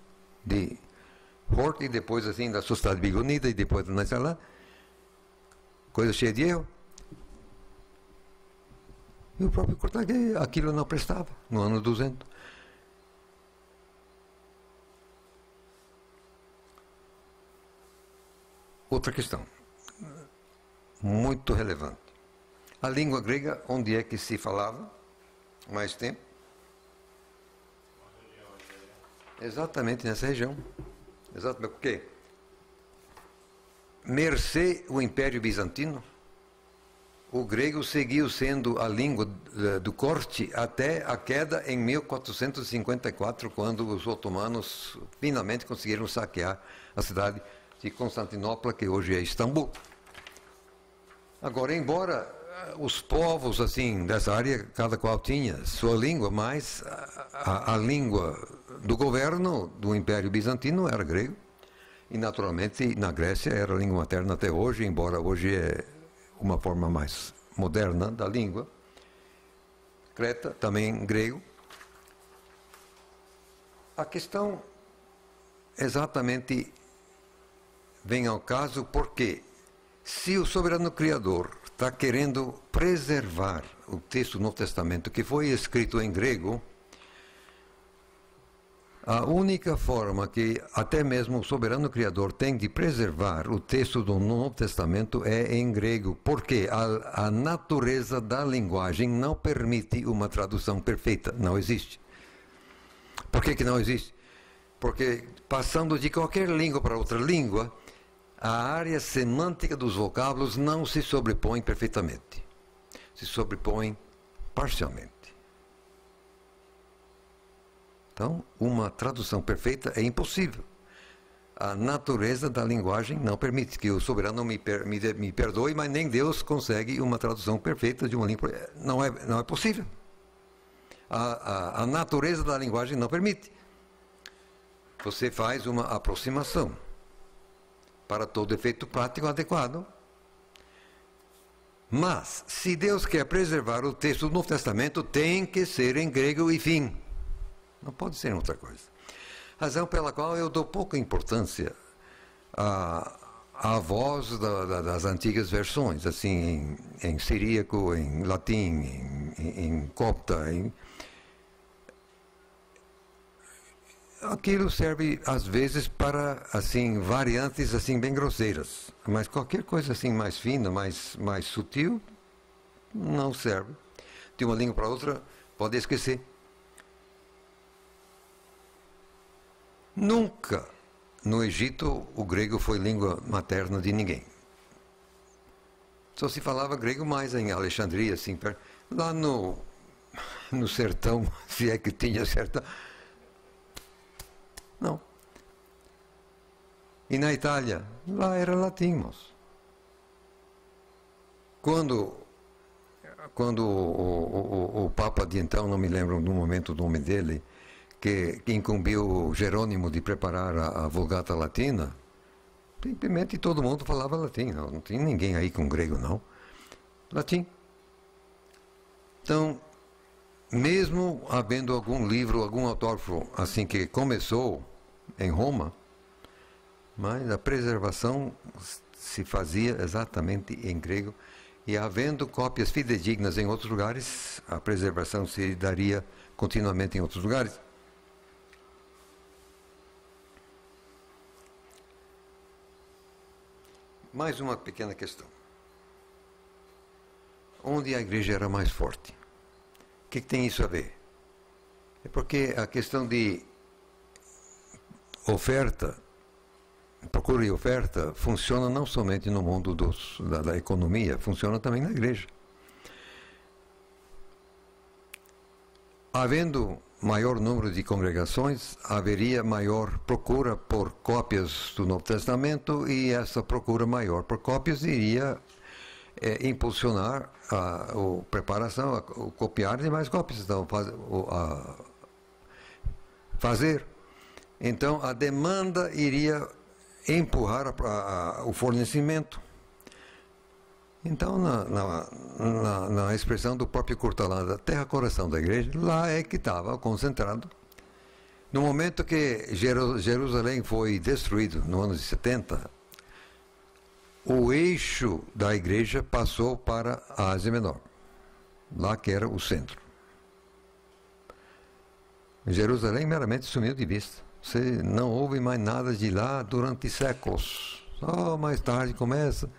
Speaker 1: de Hort, e depois assim da Sociedade Bíblica Unida, e depois da Nacional, coisa cheia de erro. E o próprio Cortaguê, aquilo não prestava, no ano 200. Outra questão, muito relevante. A língua grega, onde é que se falava mais tempo? Exatamente nessa região. Exatamente por quê? Mercê o Império Bizantino, o grego seguiu sendo a língua do corte até a queda em 1454, quando os otomanos finalmente conseguiram saquear a cidade de Constantinopla, que hoje é Istambul. Agora, embora os povos assim dessa área, cada qual tinha sua língua, mas a língua do governo do Império Bizantino era grego, e naturalmente na Grécia era a língua materna até hoje, embora hoje é uma forma mais moderna da língua. Creta também grego. A questão exatamente vem ao caso porque, se o soberano Criador está querendo preservar o texto do Novo Testamento que foi escrito em grego, a única forma que até mesmo o soberano Criador tem de preservar o texto do Novo Testamento é em grego, porque a natureza da linguagem não permite uma tradução perfeita, não existe. Por que não existe? Porque passando de qualquer língua para outra língua, a área semântica dos vocábulos não se sobrepõe perfeitamente, se sobrepõe parcialmente. Então, uma tradução perfeita é impossível. A natureza da linguagem não permite, que o soberano me perdoe, mas nem Deus consegue uma tradução perfeita de uma língua. Não é possível. A natureza da linguagem não permite. Você faz uma aproximação para todo efeito prático adequado. Mas, se Deus quer preservar o texto do Novo Testamento, tem que ser em grego e fim. Não pode ser outra coisa. Razão pela qual eu dou pouca importância à voz das antigas versões, assim, em siríaco, em latim, em copta. Aquilo serve, às vezes, para, assim, variantes, assim, bem grosseiras. Mas qualquer coisa, assim, mais fina, mais sutil, não serve. De uma língua para outra, pode esquecer. Nunca no Egito o grego foi língua materna de ninguém. Só se falava grego mais em Alexandria, assim, lá no sertão, se é que tinha sertão. Não. E na Itália, lá era latim, moço. Quando o Papa de então, não me lembro no momento o nome dele, que incumbiu Jerônimo de preparar a Vulgata Latina, simplesmente todo mundo falava latim, não tinha ninguém aí com grego, não. Latim. Então, mesmo havendo algum livro, algum autógrafo, assim, que começou em Roma, mas a preservação se fazia exatamente em grego, e havendo cópias fidedignas em outros lugares, a preservação se daria continuamente em outros lugares. Mais uma pequena questão. Onde a igreja era mais forte? O que tem isso a ver? É porque a questão de oferta, procura e oferta, funciona não somente no mundo da economia, funciona também na igreja. Havendo maior número de congregações, haveria maior procura por cópias do Novo Testamento, e essa procura maior por cópias iria impulsionar a preparação, o copiar de mais cópias, então, fazer. Então, a demanda iria empurrar o fornecimento. Então, na expressão do próprio Courtaland, da terra coração da igreja, lá é que estava concentrado. No momento que Jerusalém foi destruído, no ano de 70, o eixo da igreja passou para a Ásia Menor, lá que era o centro. Jerusalém meramente sumiu de vista. Você não ouve mais nada de lá durante séculos. Só mais tarde começa.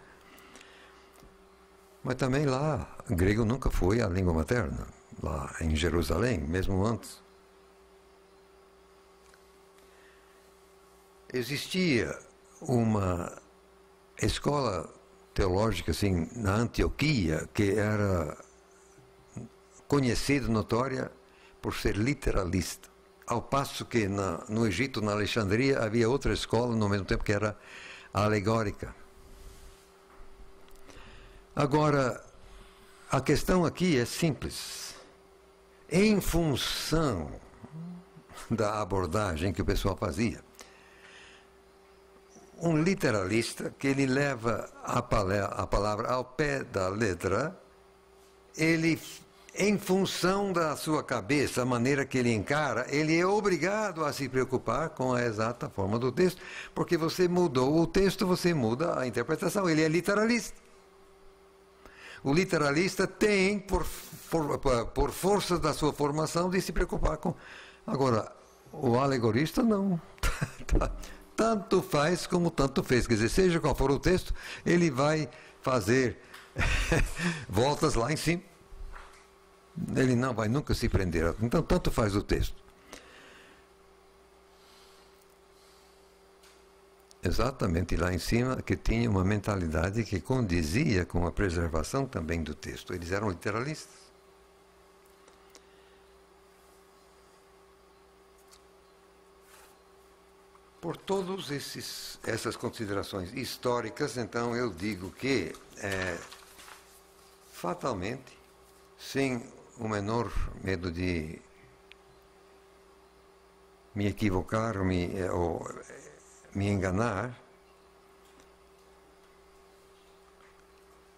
Speaker 1: Mas também lá, grego nunca foi a língua materna, lá em Jerusalém, mesmo antes. Existia uma escola teológica assim, na Antioquia, que era conhecida, notória, por ser literalista. Ao passo que no Egito, na Alexandria, havia outra escola, no mesmo tempo, que era alegórica. Agora, a questão aqui é simples. Em função da abordagem que o pessoal fazia, um literalista que ele leva a palavra ao pé da letra, ele, em função da sua cabeça, a maneira que ele encara, ele é obrigado a se preocupar com a exata forma do texto, porque você mudou o texto, você muda a interpretação, ele é literalista. O literalista tem, por força da sua formação, de se preocupar com... Agora, o alegorista não. Tanto faz como tanto fez. Quer dizer, seja qual for o texto, ele vai fazer voltas lá em cima. Ele não vai nunca se prender. Então, tanto faz o texto. Exatamente lá em cima, que tinha uma mentalidade que condizia com a preservação também do texto. Eles eram literalistas. Por todas essas considerações históricas, então eu digo que, fatalmente, sem o menor medo de me equivocar ou me enganar,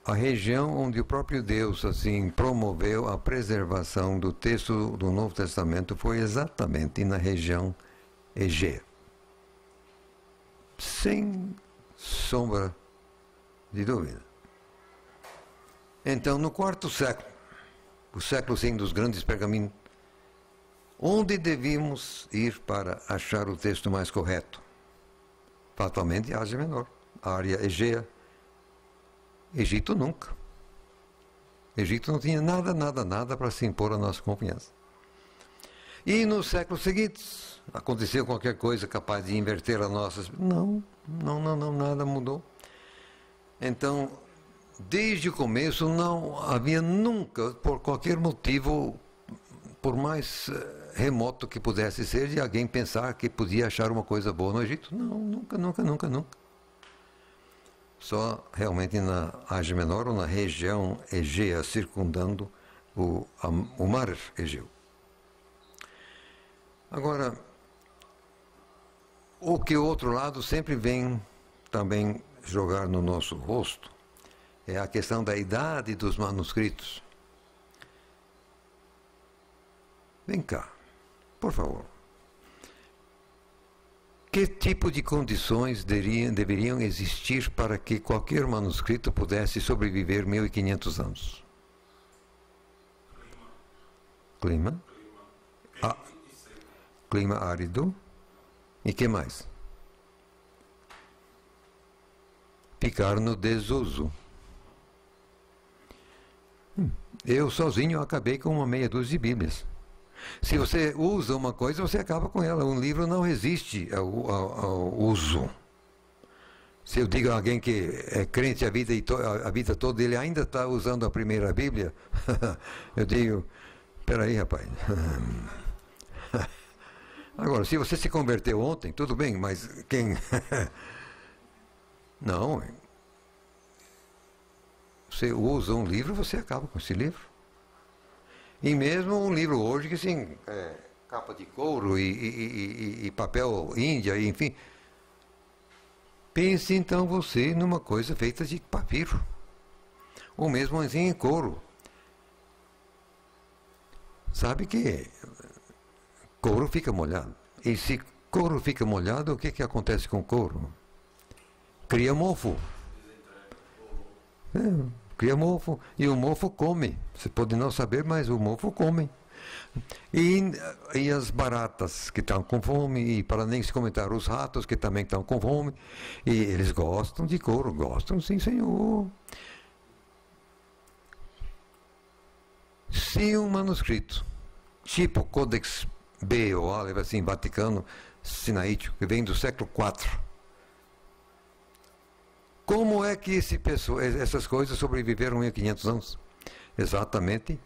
Speaker 1: a região onde o próprio Deus assim promoveu a preservação do texto do Novo Testamento foi exatamente na região Egea. Sem sombra de dúvida. Então, no quarto século, o século sim dos grandes pergaminhos, onde devíamos ir para achar o texto mais correto? Fatalmente, Ásia Menor, a área Egea. Egito nunca. Egito não tinha nada para se impor à nossa confiança. E nos séculos seguintes, aconteceu qualquer coisa capaz de inverter as nossas... Não, nada mudou. Então, desde o começo, não havia nunca, por qualquer motivo, por mais remoto que pudesse ser, de alguém pensar que podia achar uma coisa boa no Egito. Não, nunca. Só realmente na Ásia Menor ou na região Egea, circundando o mar Egeu. Agora, o que o outro lado sempre vem também jogar no nosso rosto é a questão da idade dos manuscritos. Vem cá, por favor. Que tipo de condições deveriam existir para que qualquer manuscrito pudesse sobreviver 1500 anos? Clima. Clima árido. E que mais? Ficar no desuso. Eu sozinho acabei com uma meia dúzia de Bíblias. Se você usa uma coisa, você acaba com ela. Um livro não resiste ao uso. Se eu digo a alguém que é crente a vida toda, ele ainda está usando a primeira Bíblia, eu digo, peraí, rapaz. Agora, se você se converteu ontem, tudo bem, mas quem... Não. Você usa um livro, você acaba com esse livro. E mesmo um livro hoje que assim, capa de couro e papel índia, enfim. Pense então você numa coisa feita de papiro. o mesmo assim em couro. Sabe que couro fica molhado. E se couro fica molhado, o que acontece com couro? Cria mofo. Cria mofo. E o mofo come. Você pode não saber, mas o mofo come. E as baratas que estão com fome, e para nem se comentar os ratos que também estão com fome, e eles gostam de couro, gostam, sim senhor. Se um manuscrito, tipo Codex B ou Aleph, assim, Vaticano Sinaítico, que vem do século IV, como é que essas coisas sobreviveram 1.500 anos? Exatamente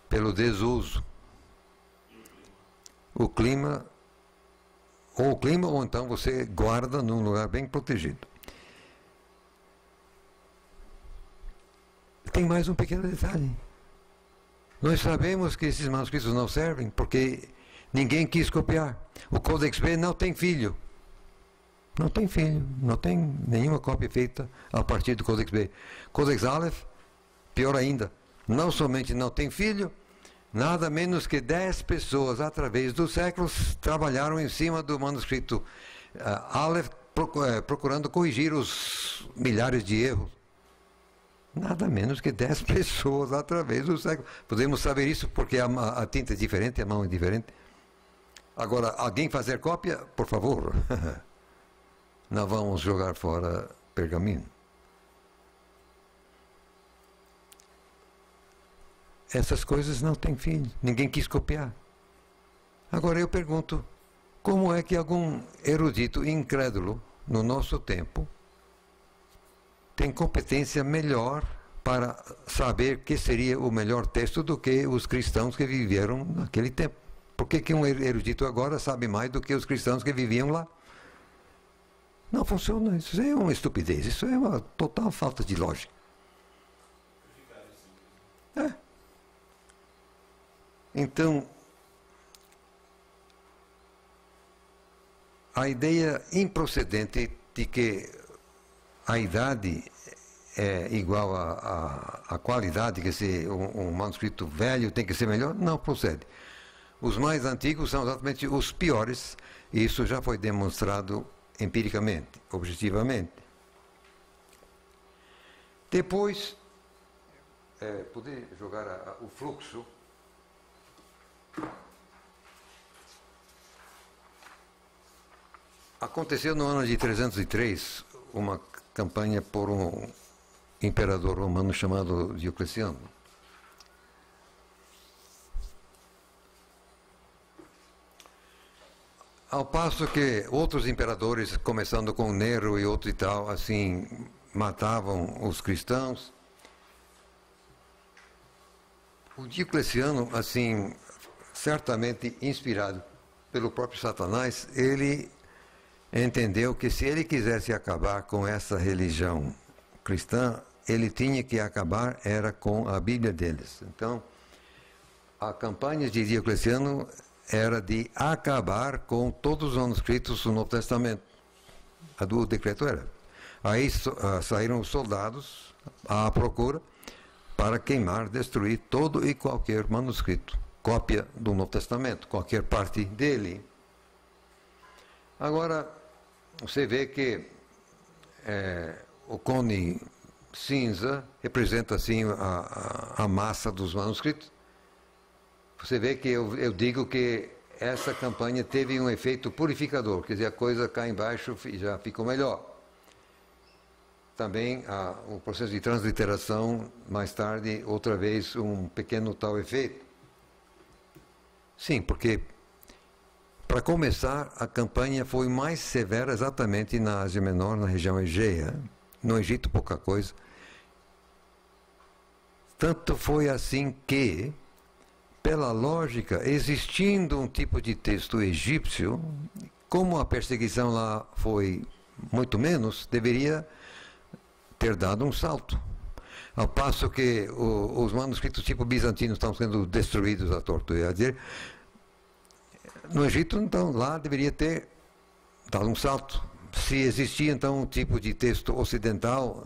Speaker 1: pelo desuso. O clima, ou então você guarda num lugar bem protegido. Tem mais um pequeno detalhe. Nós sabemos que esses manuscritos não servem porque ninguém quis copiar. O Codex B não tem filho. Não tem filho, não tem nenhuma cópia feita a partir do Codex B. Codex Aleph, pior ainda, não somente não tem filho, nada menos que 10 pessoas, através dos séculos, trabalharam em cima do manuscrito Aleph, procurando corrigir os milhares de erros. Nada menos que 10 pessoas, através do século. Podemos saber isso porque a tinta é diferente, a mão é diferente. Agora, alguém fazer cópia, por favor, não vamos jogar fora pergaminho. Essas coisas não têm fim, ninguém quis copiar. Agora eu pergunto, como é que algum erudito incrédulo, no nosso tempo, tem competência melhor para saber que seria o melhor texto do que os cristãos que viveram naquele tempo? Por que um erudito agora sabe mais do que os cristãos que viviam lá? Não funciona, isso é uma estupidez, isso é uma total falta de lógica. Então, a ideia improcedente de que a idade é igual à qualidade, que se um manuscrito velho tem que ser melhor, não procede. Os mais antigos são exatamente os piores, e isso já foi demonstrado empiricamente, objetivamente. Depois, poder jogar o fluxo. Aconteceu no ano de 303 uma campanha por um imperador romano chamado Diocleciano. Ao passo que outros imperadores, começando com Nero e outro e tal, assim, matavam os cristãos, o Diocleciano, assim, certamente inspirado pelo próprio Satanás, ele entendeu que se ele quisesse acabar com essa religião cristã, ele tinha que acabar era com a Bíblia deles. Então, a campanha de Diocleciano era de acabar com todos os manuscritos do Novo Testamento. O decreto era. Aí saíram os soldados à procura para queimar, destruir todo e qualquer manuscrito, cópia do Novo Testamento, qualquer parte dele. Agora, você vê que o cone cinza representa assim a massa dos manuscritos. Você vê que eu digo que essa campanha teve um efeito purificador, quer dizer, a coisa cá embaixo já ficou melhor. Também o processo de transliteração, mais tarde, outra vez, um pequeno tal efeito. Sim, porque, para começar, a campanha foi mais severa exatamente na Ásia Menor, na região Egeia. No Egito, pouca coisa. Tanto foi assim que, pela lógica, existindo um tipo de texto egípcio, como a perseguição lá foi muito menos, deveria ter dado um salto. Ao passo que os manuscritos tipo bizantinos estão sendo destruídos à torto e a dizer, no Egito, então, lá deveria ter dado um salto. se existia então um tipo de texto ocidental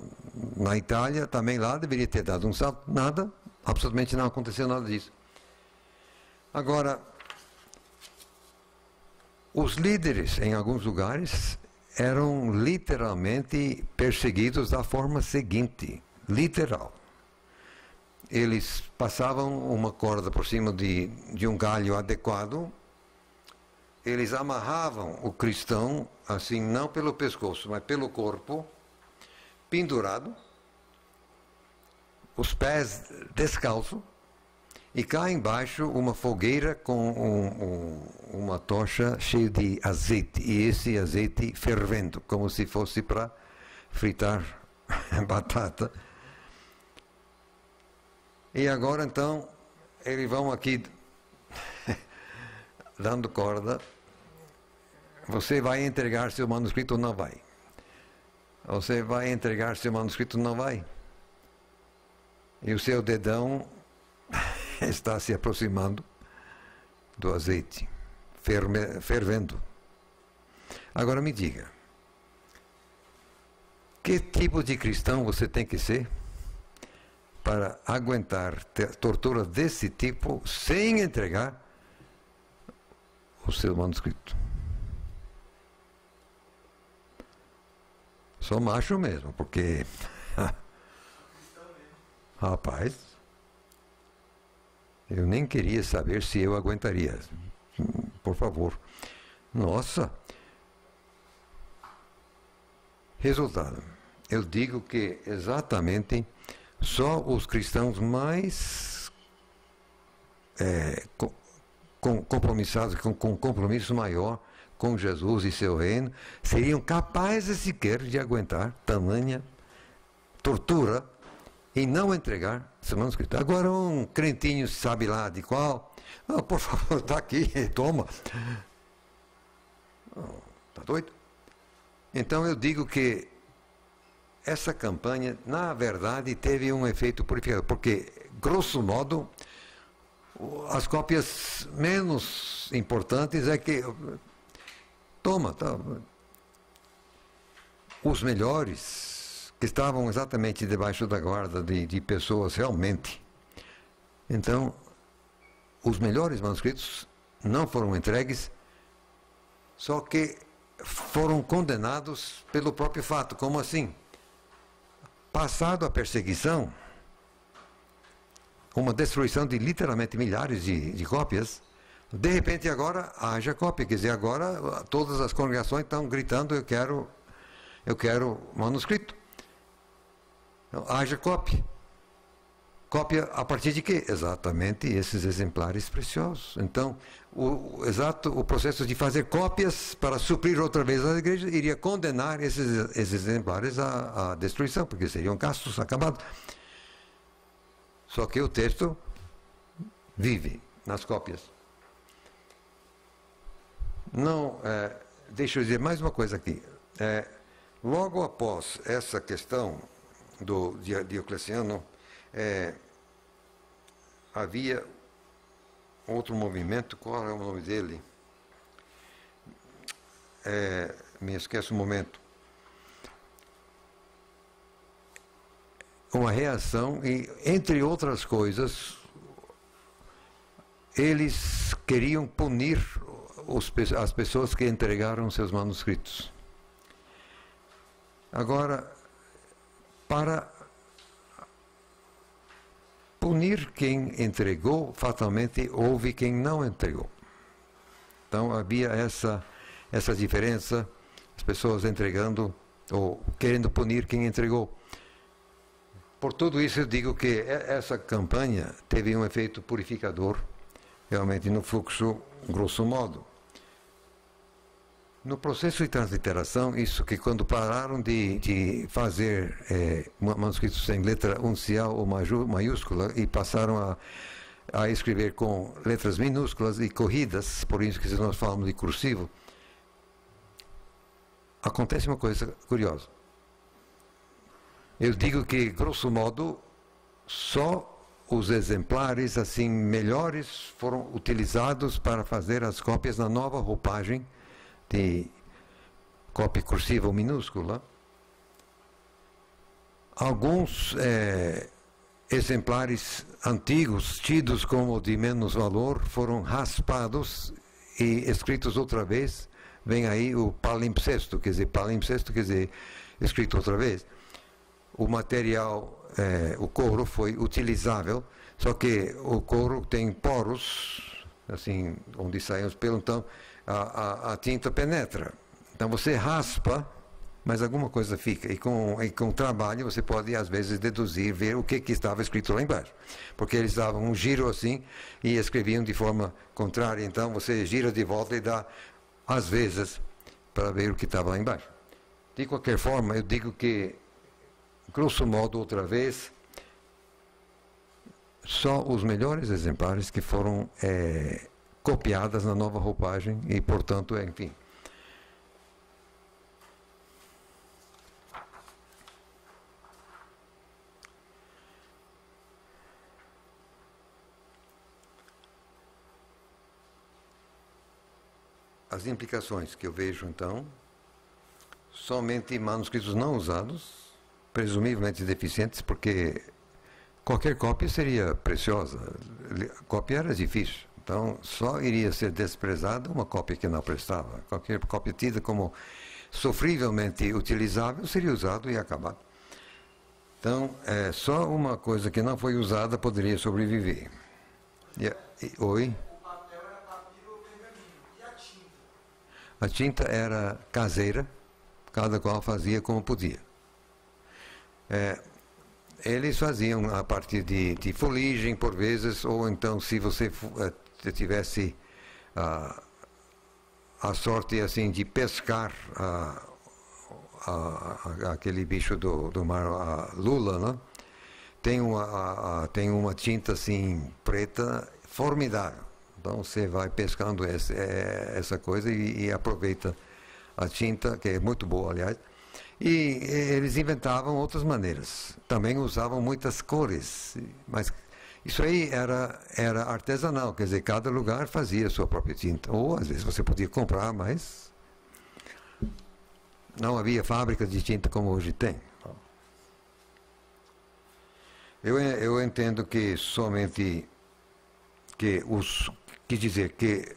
Speaker 1: na Itália, também lá deveria ter dado um salto. Nada, absolutamente não aconteceu nada disso. Agora, os líderes em alguns lugares eram literalmente perseguidos da forma seguinte, literal. Eles passavam uma corda por cima de um galho adequado, eles amarravam o cristão, assim, não pelo pescoço, mas pelo corpo, pendurado, os pés descalços, e cá embaixo uma fogueira com uma tocha cheia de azeite, e esse azeite fervendo, como se fosse para fritar batata. E agora então, eles vão aqui dando corda. Você vai entregar seu manuscrito ou não vai? Você vai entregar seu manuscrito ou não vai? E o seu dedão está se aproximando do azeite, fervendo. Agora me diga, que tipo de cristão você tem que ser para aguentar tortura desse tipo sem entregar o seu manuscrito? Sou macho mesmo, porque rapaz, eu nem queria saber se eu aguentaria. Por favor. Nossa. Resultado. Eu digo que exatamente só os cristãos mais compromissados, com compromisso maior com Jesus e seu reino, seriam capazes sequer de aguentar tamanha tortura e não entregar seu manuscrito. Agora um crentinho sabe lá de qual, por favor, está aqui, toma. Está doido? Então eu digo que essa campanha, na verdade, teve um efeito purificador, porque, grosso modo, as cópias menos importantes é que toma, tá. Os melhores, que estavam exatamente debaixo da guarda de pessoas realmente. Então, os melhores manuscritos não foram entregues, só que foram condenados pelo próprio fato. Como assim? Passado a perseguição, uma destruição de literalmente milhares de cópias, de repente agora haja cópia, quer dizer, agora todas as congregações estão gritando, eu quero manuscrito. Então, haja cópia. Cópia a partir de quê? Exatamente esses exemplares preciosos. Então, o processo de fazer cópias para suprir outra vez a igreja iria condenar esses exemplares à destruição, porque seriam gastos acabados. Só que o texto vive nas cópias. Não, deixa eu dizer mais uma coisa aqui. Logo após essa questão do Diocleciano, havia outro movimento, qual é o nome dele? Me esqueço um momento. Uma reação e, entre outras coisas, eles queriam punir as pessoas que entregaram seus manuscritos. Agora, para punir quem entregou, fatalmente houve quem não entregou. Então havia essa diferença, as pessoas entregando ou querendo punir quem entregou. Por tudo isso eu digo que essa campanha teve um efeito purificador, realmente no fluxo, grosso modo. No processo de transliteração, isso que quando pararam de fazer manuscritos em letra uncial ou maiúscula e passaram a escrever com letras minúsculas e corridas, por isso que nós falamos de cursivo, acontece uma coisa curiosa. Eu digo que, grosso modo, só os exemplares assim melhores foram utilizados para fazer as cópias na nova roupagem cópia cursiva ou minúscula. Alguns exemplares antigos, tidos como de menos valor, foram raspados e escritos outra vez. Vem aí o palimpsesto, quer dizer, escrito outra vez. O material, o couro foi utilizável, só que o couro tem poros, assim, onde saem os pelos, então a tinta penetra. Então você raspa, mas alguma coisa fica. E com trabalho você pode, às vezes, deduzir, ver o que estava escrito lá embaixo. Porque eles davam um giro assim e escreviam de forma contrária. Então você gira de volta e dá, às vezes, para ver o que estava lá embaixo. De qualquer forma, eu digo que, grosso modo, outra vez, só os melhores exemplares que foram copiadas na nova roupagem e, portanto, enfim. As implicações que eu vejo, então, somente manuscritos não usados, presumivelmente deficientes, porque qualquer cópia seria preciosa. A cópia era difícil, então só iria ser desprezada uma cópia que não prestava. Qualquer cópia tida como sofrivelmente utilizável seria usado e acabado. Então, só uma coisa que não foi usada poderia sobreviver. Oi? A tinta era caseira, cada qual fazia como podia. Eles faziam a partir de fuligem, por vezes, ou então, se você tivesse a sorte assim de pescar aquele bicho do mar, a lula, né? Tem uma tinta assim preta formidável. Então você vai pescando essa coisa e aproveita a tinta, que é muito boa, aliás. E eles inventavam outras maneiras. Também usavam muitas cores, mas isso aí era artesanal, quer dizer, cada lugar fazia a sua própria tinta. Ou às vezes você podia comprar, mas não havia fábricas de tinta como hoje tem. Eu entendo que somente quer dizer que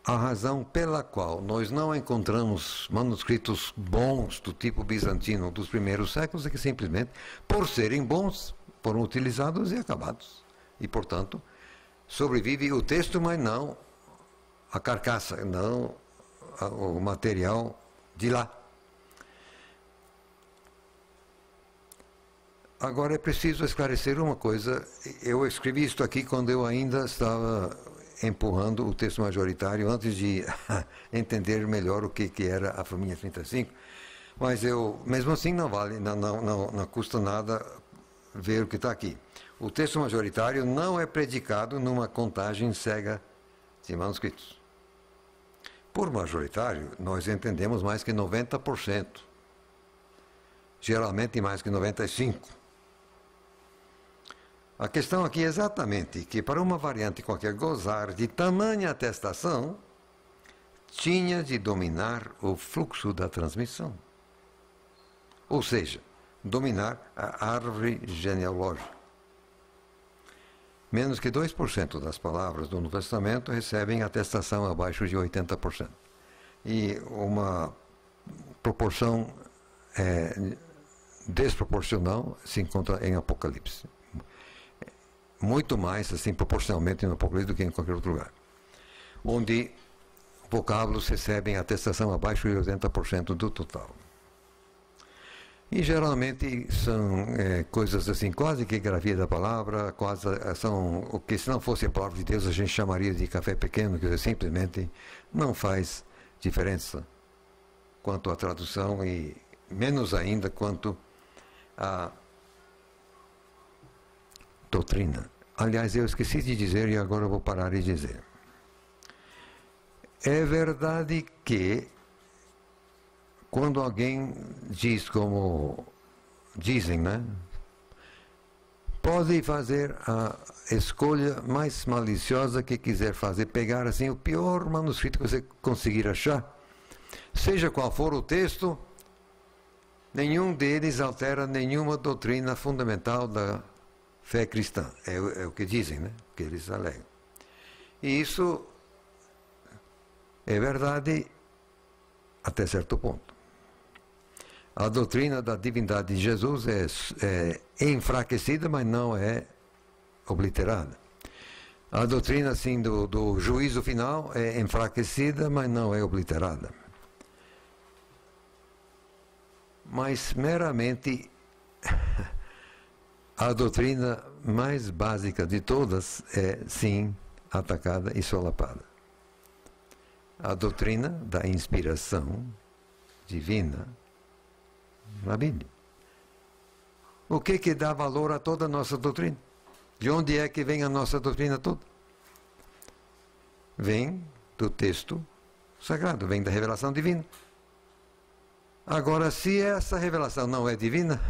Speaker 1: a razão pela qual nós não encontramos manuscritos bons do tipo bizantino dos primeiros séculos é que simplesmente, por serem bons, foram utilizados e acabados. E, portanto, sobrevive o texto, mas não a carcaça, não o material de lá. Agora é preciso esclarecer uma coisa. Eu escrevi isto aqui quando eu ainda estava empurrando o texto majoritário, antes de entender melhor o que era a família 35. Mas mesmo assim não vale, não custa nada ver o que está aqui. O texto majoritário não é predicado numa contagem cega de manuscritos. Por majoritário, nós entendemos mais que 90%. Geralmente mais que 95%. A questão aqui é exatamente que, para uma variante qualquer gozar de tamanha atestação, tinha de dominar o fluxo da transmissão. Ou seja, dominar a árvore genealógica. Menos que 2% das palavras do Novo Testamento recebem atestação abaixo de 80%. E uma proporção desproporcional se encontra em Apocalipse. Muito mais, assim, proporcionalmente no Apocalipse do que em qualquer outro lugar. Onde vocábulos recebem atestação abaixo de 80% do total. E geralmente são coisas assim, quase que grafia da palavra, quase são o que, se não fosse a palavra de Deus, a gente chamaria de café pequeno, que simplesmente não faz diferença quanto à tradução e menos ainda quanto à doutrina. Aliás, eu esqueci de dizer e agora eu vou parar de dizer. É verdade que quando alguém diz como dizem, né? Pode fazer a escolha mais maliciosa que quiser fazer, pegar assim o pior manuscrito que você conseguir achar, seja qual for o texto, nenhum deles altera nenhuma doutrina fundamental da fé cristã. É o que dizem, né? O que eles alegam. E isso é verdade até certo ponto. A doutrina da divindade de Jesus é enfraquecida, mas não é obliterada. A doutrina, assim, do juízo final é enfraquecida, mas não é obliterada. Mas meramente a doutrina mais básica de todas é, sim, atacada e solapada. A doutrina da inspiração divina na Bíblia. O que dá valor a toda a nossa doutrina? De onde é que vem a nossa doutrina toda? Vem do texto sagrado, vem da revelação divina. Agora, se essa revelação não é divina,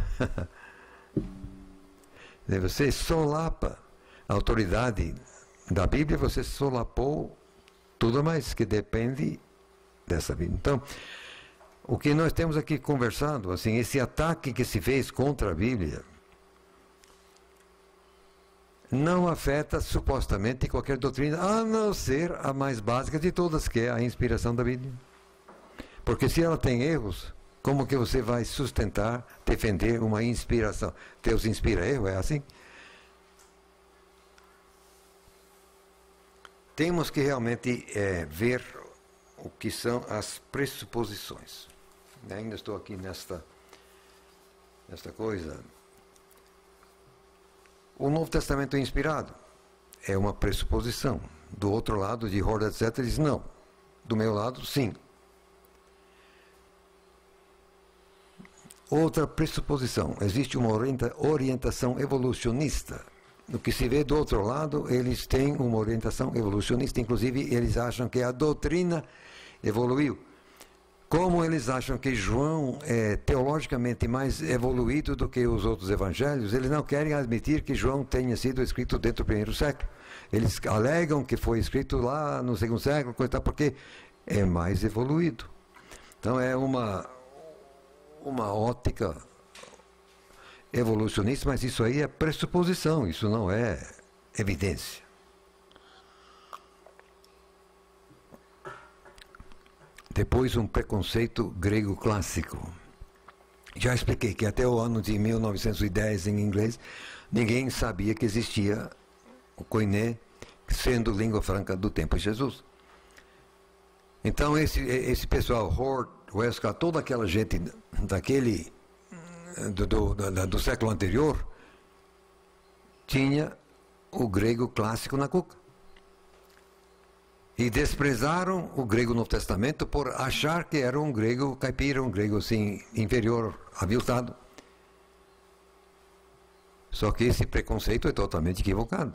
Speaker 1: você solapa a autoridade da Bíblia, você solapou tudo mais que depende dessa Bíblia. Então, o que nós temos aqui conversando, assim, esse ataque que se fez contra a Bíblia, não afeta supostamente qualquer doutrina, a não ser a mais básica de todas, que é a inspiração da Bíblia. Porque se ela tem erros, como que você vai sustentar, defender uma inspiração? Deus inspira erro, é assim? Temos que realmente ver o que são as pressuposições. Ainda estou aqui nesta coisa. O Novo Testamento é inspirado. É uma pressuposição. Do outro lado, de Hord, etc., diz não. Do meu lado, sim. Outra pressuposição. Existe uma orientação evolucionista. No que se vê do outro lado, eles têm uma orientação evolucionista. Inclusive, eles acham que a doutrina evoluiu. Como eles acham que João é teologicamente mais evoluído do que os outros evangelhos, eles não querem admitir que João tenha sido escrito dentro do primeiro século. Eles alegam que foi escrito lá no segundo século, porque é mais evoluído. Então é uma ótica evolucionista, mas isso aí é pressuposição, isso não é evidência. Depois, um preconceito grego clássico. Já expliquei que até o ano de 1910, em inglês, ninguém sabia que existia o koiné sendo língua franca do tempo de Jesus. Então, esse pessoal, Hord, Westcott, toda aquela gente daquele do século anterior, tinha o grego clássico na cuca. E desprezaram o grego Novo Testamento por achar que era um grego caipira, um grego assim, inferior, aviltado. Só que esse preconceito é totalmente equivocado,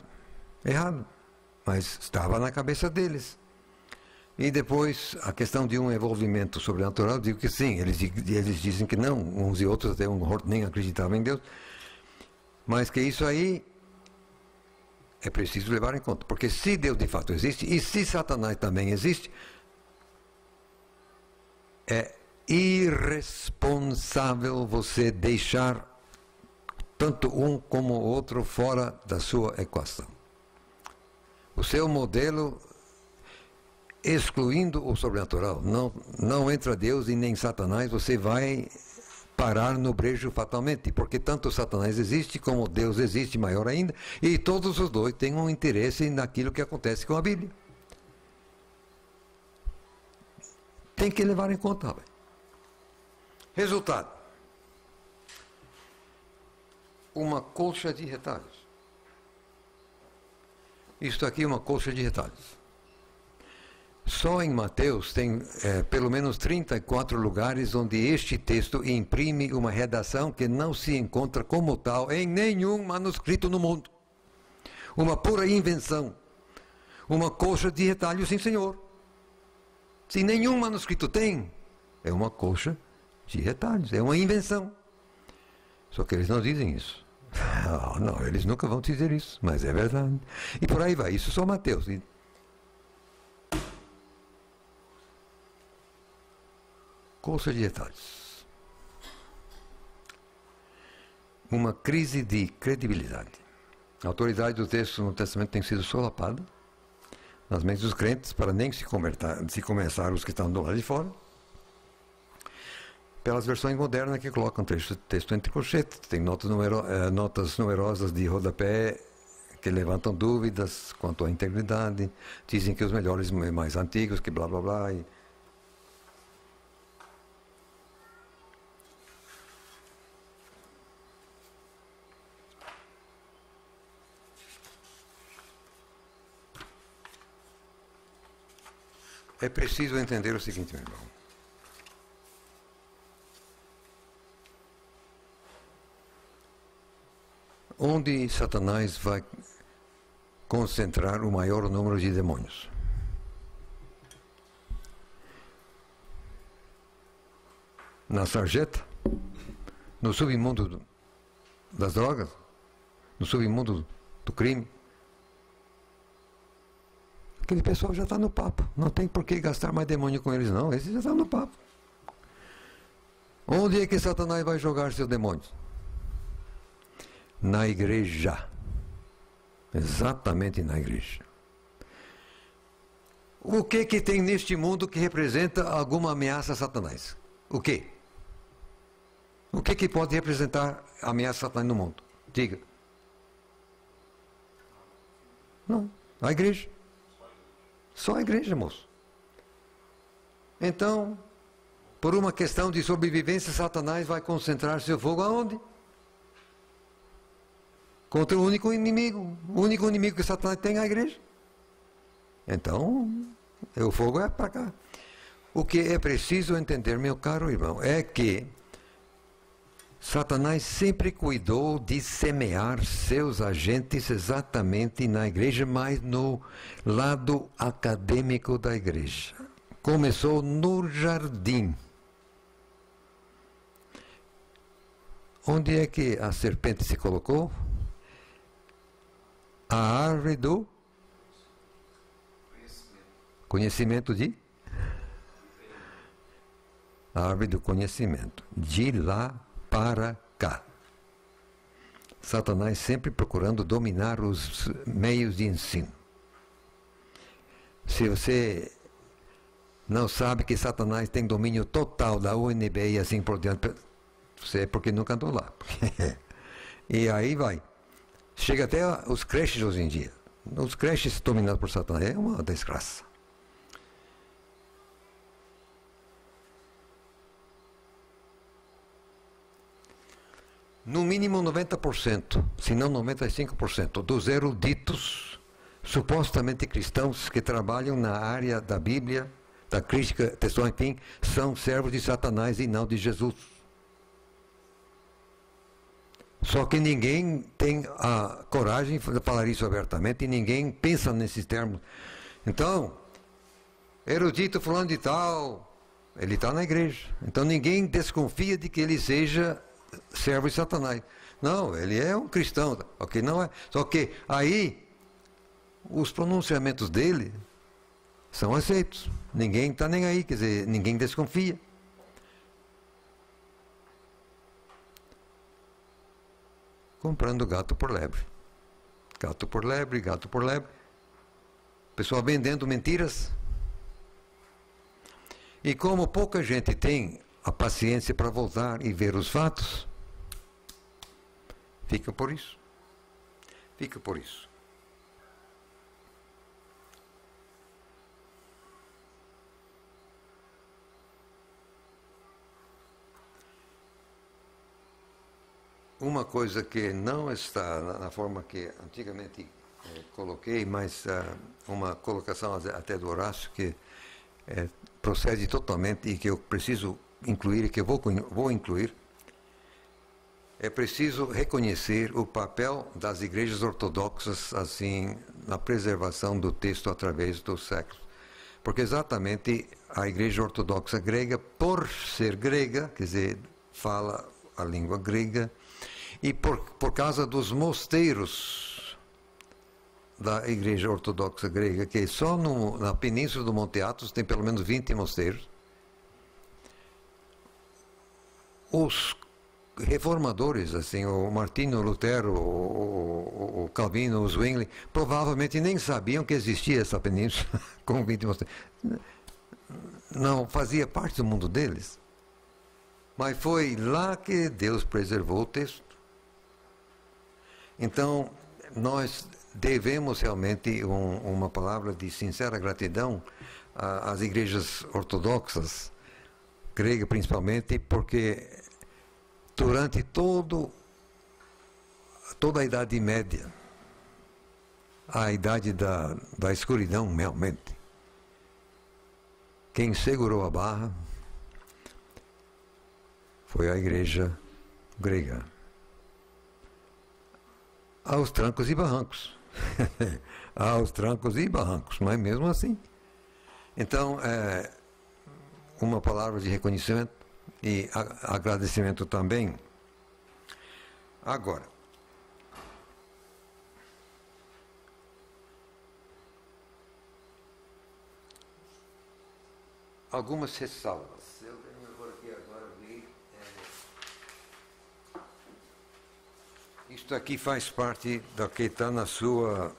Speaker 1: errado, mas estava na cabeça deles. E depois, a questão de um envolvimento sobrenatural, digo que sim, eles dizem que não, uns e outros, até um Hort nem acreditavam em Deus, mas que isso aí é preciso levar em conta, porque se Deus de fato existe, e se Satanás também existe, é irresponsável você deixar tanto um como o outro fora da sua equação. O seu modelo, excluindo o sobrenatural, não entra Deus e nem Satanás, você vai parar no brejo fatalmente, porque tanto Satanás existe como Deus existe, maior ainda, e todos os dois têm um interesse naquilo que acontece com a Bíblia. Tem que levar em conta. Resultado: uma colcha de retalhos. Isto aqui é uma colcha de retalhos. Só em Mateus tem pelo menos 34 lugares onde este texto imprime uma redação que não se encontra como tal em nenhum manuscrito no mundo. Uma pura invenção. Uma colcha de retalhos, sim senhor. Se nenhum manuscrito tem, é uma colcha de retalhos, é uma invenção. Só que eles não dizem isso. Não, eles nunca vão dizer isso, mas é verdade. E por aí vai, isso só Mateus. Colcha de detalhes. Uma crise de credibilidade. A autoridade do texto no Testamento tem sido solapada nas mentes dos crentes para nem se começar os que estão do lado de fora, pelas versões modernas que colocam texto entre colchetes, tem notas numerosas de rodapé que levantam dúvidas quanto à integridade, dizem que os melhores mais antigos, que blá blá blá. É preciso entender o seguinte, meu irmão. Onde Satanás vai concentrar o maior número de demônios? Na sarjeta? No submundo das drogas? No submundo do crime? Aquele pessoal já está no papo. Não tem por que gastar mais demônio com eles, não. Esses já estão no papo. Onde é que Satanás vai jogar seus demônios? Na igreja. Exatamente na igreja. O que tem neste mundo que representa alguma ameaça a Satanás? O quê? O que pode representar a ameaça a Satanás no mundo? Diga. Não. A igreja. Só a igreja, moço. Então, por uma questão de sobrevivência, Satanás vai concentrar seu fogo aonde? Contra o único inimigo. O único inimigo que Satanás tem é a igreja. Então, o fogo é para cá. O que é preciso entender, meu caro irmão, é que Satanás sempre cuidou de semear seus agentes exatamente na igreja, mas no lado acadêmico da igreja. Começou no jardim. Onde é que a serpente se colocou? A árvore do conhecimento de? A árvore do conhecimento. De lá para cá. Satanás sempre procurando dominar os meios de ensino. Se você não sabe que Satanás tem domínio total da UNB e assim por diante, você é porque nunca andou lá. E aí vai. Chega até os creches hoje em dia. Os creches dominados por Satanás é uma desgraça. No mínimo 90%, se não 95%, dos eruditos supostamente cristãos que trabalham na área da Bíblia, da crítica textual, enfim, são servos de Satanás e não de Jesus. Só que ninguém tem a coragem de falar isso abertamente e ninguém pensa nesses termos. Então, erudito fulano de tal, ele está na igreja. Então ninguém desconfia de que ele seja servo de Satanás. Não, ele é um cristão, ok? Não é. Só que aí os pronunciamentos dele são aceitos. Ninguém está nem aí, quer dizer, ninguém desconfia. Comprando gato por lebre. Gato por lebre, gato por lebre. Pessoal vendendo mentiras. E como pouca gente tem a paciência para voltar e ver os fatos, fica por isso. Fica por isso. Uma coisa que não está na forma que antigamente coloquei, mas uma colocação até do Horácio que procede totalmente e que eu preciso incluir e que eu vou incluir, é preciso reconhecer o papel das igrejas ortodoxas assim na preservação do texto através dos séculos. Porque exatamente a igreja ortodoxa grega, por ser grega, quer dizer, fala a língua grega, e por causa dos mosteiros da igreja ortodoxa grega, que só na península do Monte Athos tem pelo menos 20 mosteiros, os reformadores, assim, o Martinho Lutero, o Calvino, o Zwingli, provavelmente nem sabiam que existia essa península, como vim te mostrar. Não fazia parte do mundo deles. Mas foi lá que Deus preservou o texto. Então, nós devemos realmente uma palavra de sincera gratidão às igrejas ortodoxas, grega principalmente, porque durante toda a Idade Média, a idade da escuridão realmente, quem segurou a barra foi a igreja grega. Aos trancos e barrancos. Aos trancos e barrancos, mas mesmo assim. Então, uma palavra de reconhecimento e agradecimento também. Agora, algumas ressalvas. Eu tenho agora ver. Isto aqui faz parte do que está na sua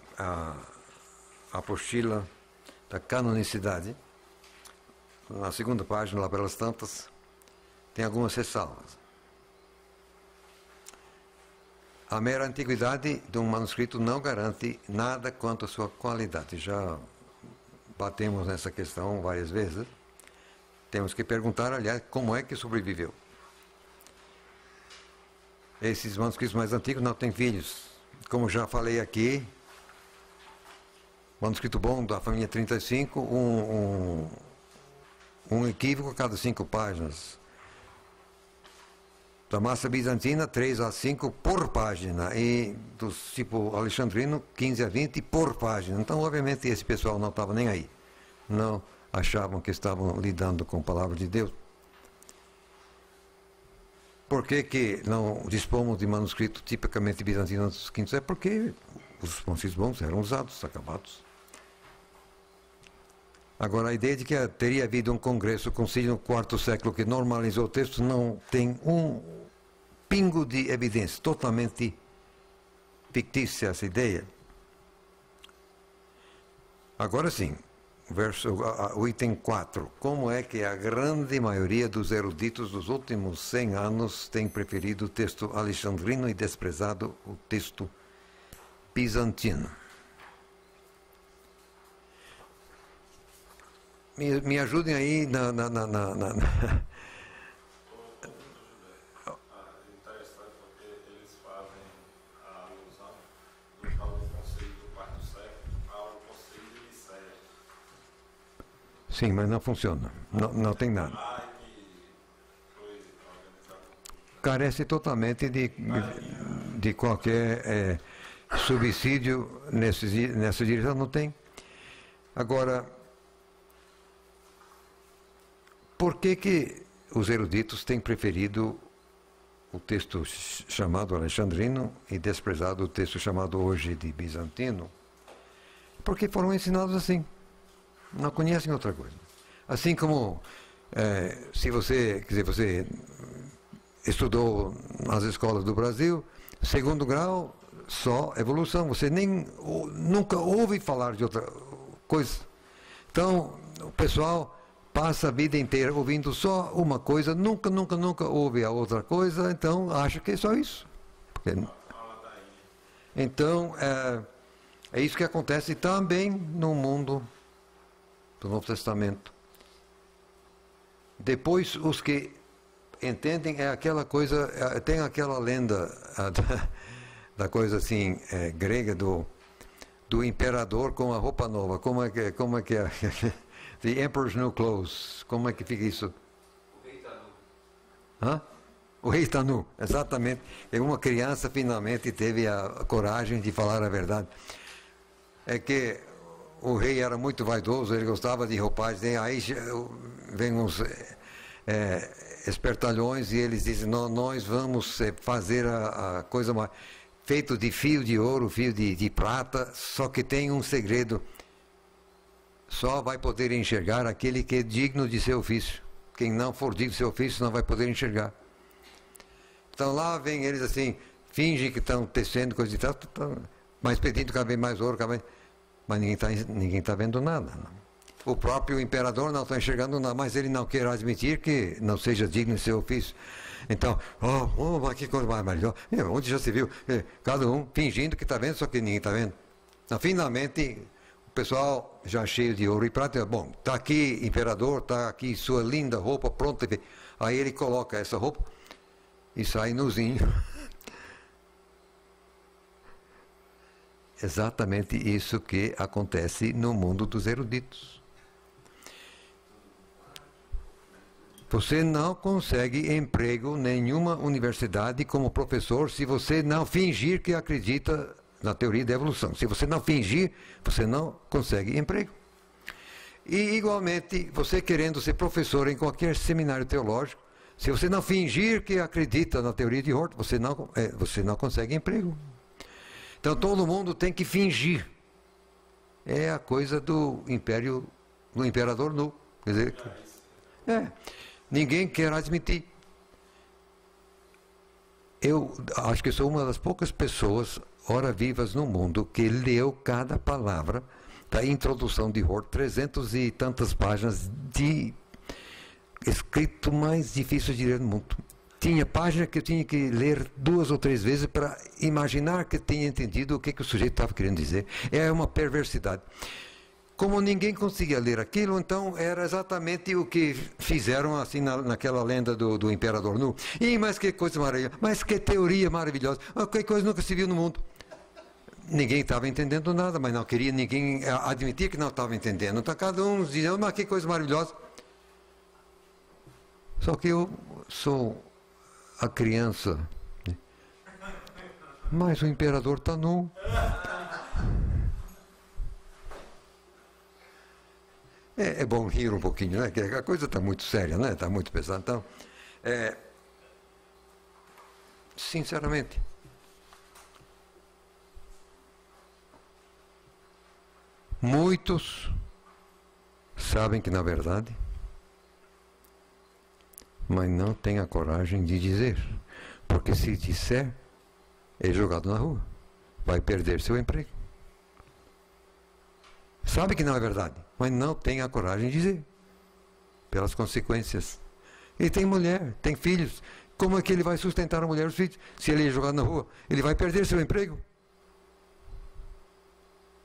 Speaker 1: apostila da canonicidade. Na segunda página, lá pelas tantas, tem algumas ressalvas. A mera antiguidade de um manuscrito não garante nada quanto à sua qualidade. Já batemos nessa questão várias vezes. Temos que perguntar, aliás, como é que sobreviveu. Esses manuscritos mais antigos não têm filhos. Como já falei aqui, manuscrito bom da família 35, um equívoco a cada 5 páginas. Da massa bizantina, 3 a 5 por página. E do tipo alexandrino, 15 a 20 por página. Então, obviamente, esse pessoal não estava nem aí. Não achavam que estavam lidando com a palavra de Deus. Por que não dispomos de manuscrito tipicamente bizantino dos quintos? É porque os manuscritos bons eram usados, acabados. Agora, a ideia de que teria havido um congresso, concílio no quarto século, que normalizou o texto, não tem um pingo de evidência, totalmente fictícia essa ideia. Agora sim, o item 4. Como é que a grande maioria dos eruditos dos últimos 100 anos tem preferido o texto alexandrino e desprezado o texto bizantino? Me ajudem aí na
Speaker 2: Interessante porque eles fazem a alusão do tal do conselho do quarto século ao conselho de Nicéia.
Speaker 1: Sim, mas não funciona. Não tem nada.
Speaker 2: Que foi organizado.
Speaker 1: Carece totalmente de qualquer subsídio nessa direção. Não tem. Agora, por que os eruditos têm preferido o texto chamado alexandrino e desprezado o texto chamado hoje de bizantino? Porque foram ensinados assim. Não conhecem outra coisa. Assim como, se você estudou nas escolas do Brasil, segundo grau, só evolução. Você nunca ouve falar de outra coisa. Então, o pessoal passa a vida inteira ouvindo só uma coisa, nunca ouve a outra coisa, então acha que é só isso. Então, é isso que acontece também no mundo do Novo Testamento. Depois, os que entendem é aquela coisa, tem aquela lenda da coisa assim, grega do imperador com a roupa nova. Como é que é? The Emperor's New Clothes. Como é que fica isso?
Speaker 3: O rei está nu.
Speaker 1: Hã? O rei está nu, exatamente. E uma criança finalmente teve a coragem de falar a verdade. É que o rei era muito vaidoso, ele gostava de roupagem. Aí vem uns espertalhões e eles dizem: nós vamos fazer a coisa mais feito de fio de ouro, fio de prata, só que tem um segredo. Só vai poder enxergar aquele que é digno de seu ofício. Quem não for digno de seu ofício não vai poder enxergar. Então lá vem eles assim, fingem que estão tecendo coisa e tal, mas pedindo cada vez mais ouro, mas ninguém tá vendo nada. Não. O próprio imperador não está enxergando nada, mas ele não quer admitir que não seja digno de seu ofício. Então, mas que coisa mais maravilhosa. Onde já se viu? Cada um fingindo que está vendo, só que ninguém está vendo. Então, finalmente, o pessoal já cheio de ouro e prata, bom, está aqui, imperador, está aqui sua linda roupa pronta. Aí ele coloca essa roupa e sai nuzinho. Exatamente isso que acontece no mundo dos eruditos. Você não consegue emprego em nenhuma universidade como professor se você não fingir que acredita na teoria da evolução. Se você não fingir, você não consegue emprego. E, igualmente, você querendo ser professor em qualquer seminário teológico, se você não fingir que acredita na teoria de Hort, você não consegue emprego. Então, todo mundo tem que fingir. É a coisa do imperador nu. Quer dizer, ninguém quer admitir. Eu acho que sou uma das poucas pessoas, ora vivas no mundo, que leu cada palavra da introdução de Hort, 300 e tantas páginas de escrito mais difícil de ler no mundo. Tinha página que eu tinha que ler 2 ou 3 vezes para imaginar que tinha entendido o que o sujeito estava querendo dizer. É uma perversidade. Como ninguém conseguia ler aquilo, então era exatamente o que fizeram assim naquela lenda do imperador nu. Mas que coisa maravilhosa, mas que teoria maravilhosa, que coisa nunca se viu no mundo. Ninguém estava entendendo nada, mas não queria ninguém admitir que não estava entendendo. Então cada um dizia, mas que coisa maravilhosa. Só que eu sou a criança, né? Mas o imperador está nu. É bom rir um pouquinho, né? Que a coisa está muito séria, né? Está muito pesada. Então, sinceramente, muitos sabem que na verdade, mas não têm a coragem de dizer. Porque se disser, é jogado na rua. Vai perder seu emprego. Sabe que não é verdade, mas não tem a coragem de dizer, pelas consequências. Ele tem mulher, tem filhos. Como é que ele vai sustentar a mulher e os filhos? Se ele é jogado na rua, ele vai perder seu emprego.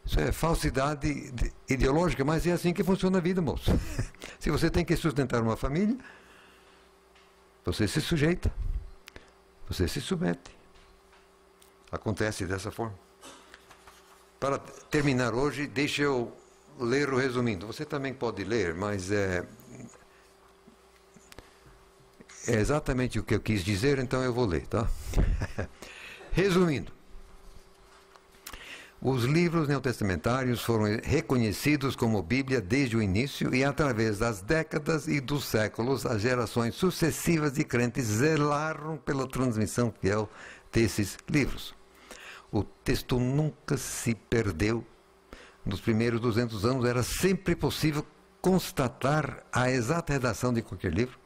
Speaker 1: Isso é falsidade ideológica, mas é assim que funciona a vida, moço. Se você tem que sustentar uma família, você se sujeita, você se submete. Acontece dessa forma. Para terminar hoje, deixa eu ler o resumindo. Você também pode ler, mas é exatamente o que eu quis dizer, então eu vou ler, tá? Resumindo, os livros neotestamentários foram reconhecidos como Bíblia desde o início e através das décadas e dos séculos, as gerações sucessivas de crentes zelaram pela transmissão fiel desses livros. O texto nunca se perdeu. Nos primeiros 200 anos era sempre possível constatar a exata redação de qualquer livro.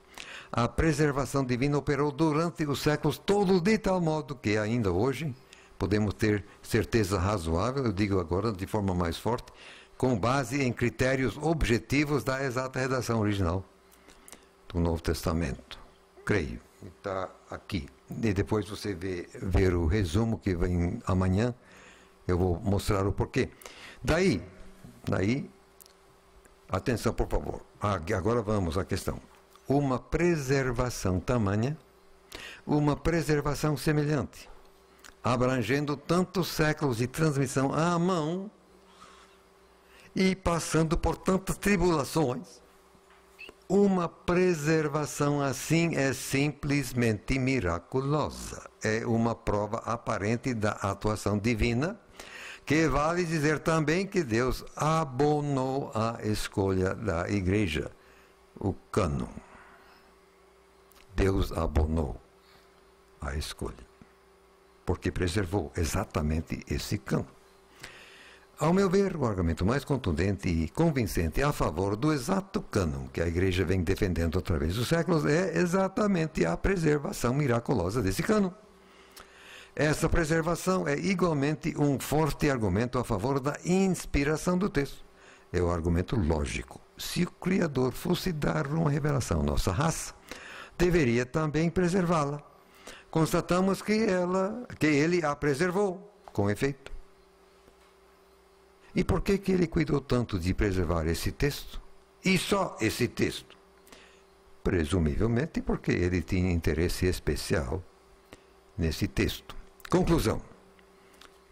Speaker 1: A preservação divina operou durante os séculos todos de tal modo que ainda hoje podemos ter certeza razoável, eu digo agora de forma mais forte, com base em critérios objetivos da exata redação original do Novo Testamento. Creio. Está aqui. E depois você ver o resumo que vem amanhã, eu vou mostrar o porquê. Daí, atenção por favor, agora vamos à questão. Uma preservação tamanha, uma preservação semelhante, abrangendo tantos séculos de transmissão à mão e passando por tantas tribulações, uma preservação assim é simplesmente miraculosa. É uma prova aparente da atuação divina, que vale dizer também que Deus abonou a escolha da igreja, o cânon. Deus abonou a escolha, porque preservou exatamente esse cânon. Ao meu ver, o argumento mais contundente e convincente a favor do exato cânon que a Igreja vem defendendo através dos séculos é exatamente a preservação miraculosa desse cânon. Essa preservação é igualmente um forte argumento a favor da inspiração do texto. É o argumento lógico. Se o Criador fosse dar uma revelação à nossa raça, deveria também preservá-la. Constatamos que ele a preservou, com efeito. E por que ele cuidou tanto de preservar esse texto? E só esse texto? Presumivelmente porque ele tinha interesse especial nesse texto. Conclusão.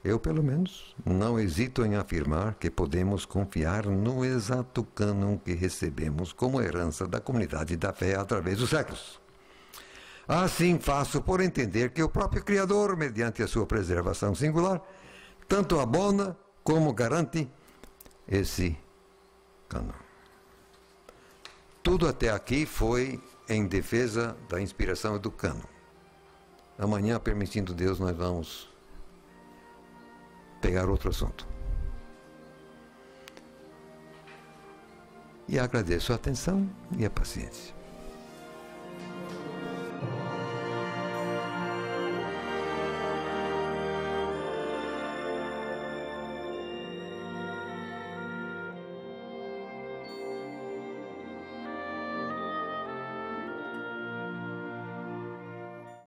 Speaker 1: Eu, pelo menos, não hesito em afirmar que podemos confiar no exato cânon que recebemos como herança da comunidade da fé através dos séculos. Assim faço por entender que o próprio Criador, mediante a sua preservação singular, tanto abona como garante esse cânon. Tudo até aqui foi em defesa da inspiração e do cânon. Amanhã, permitindo Deus, nós vamos pegar outro assunto. E agradeço a atenção e a paciência.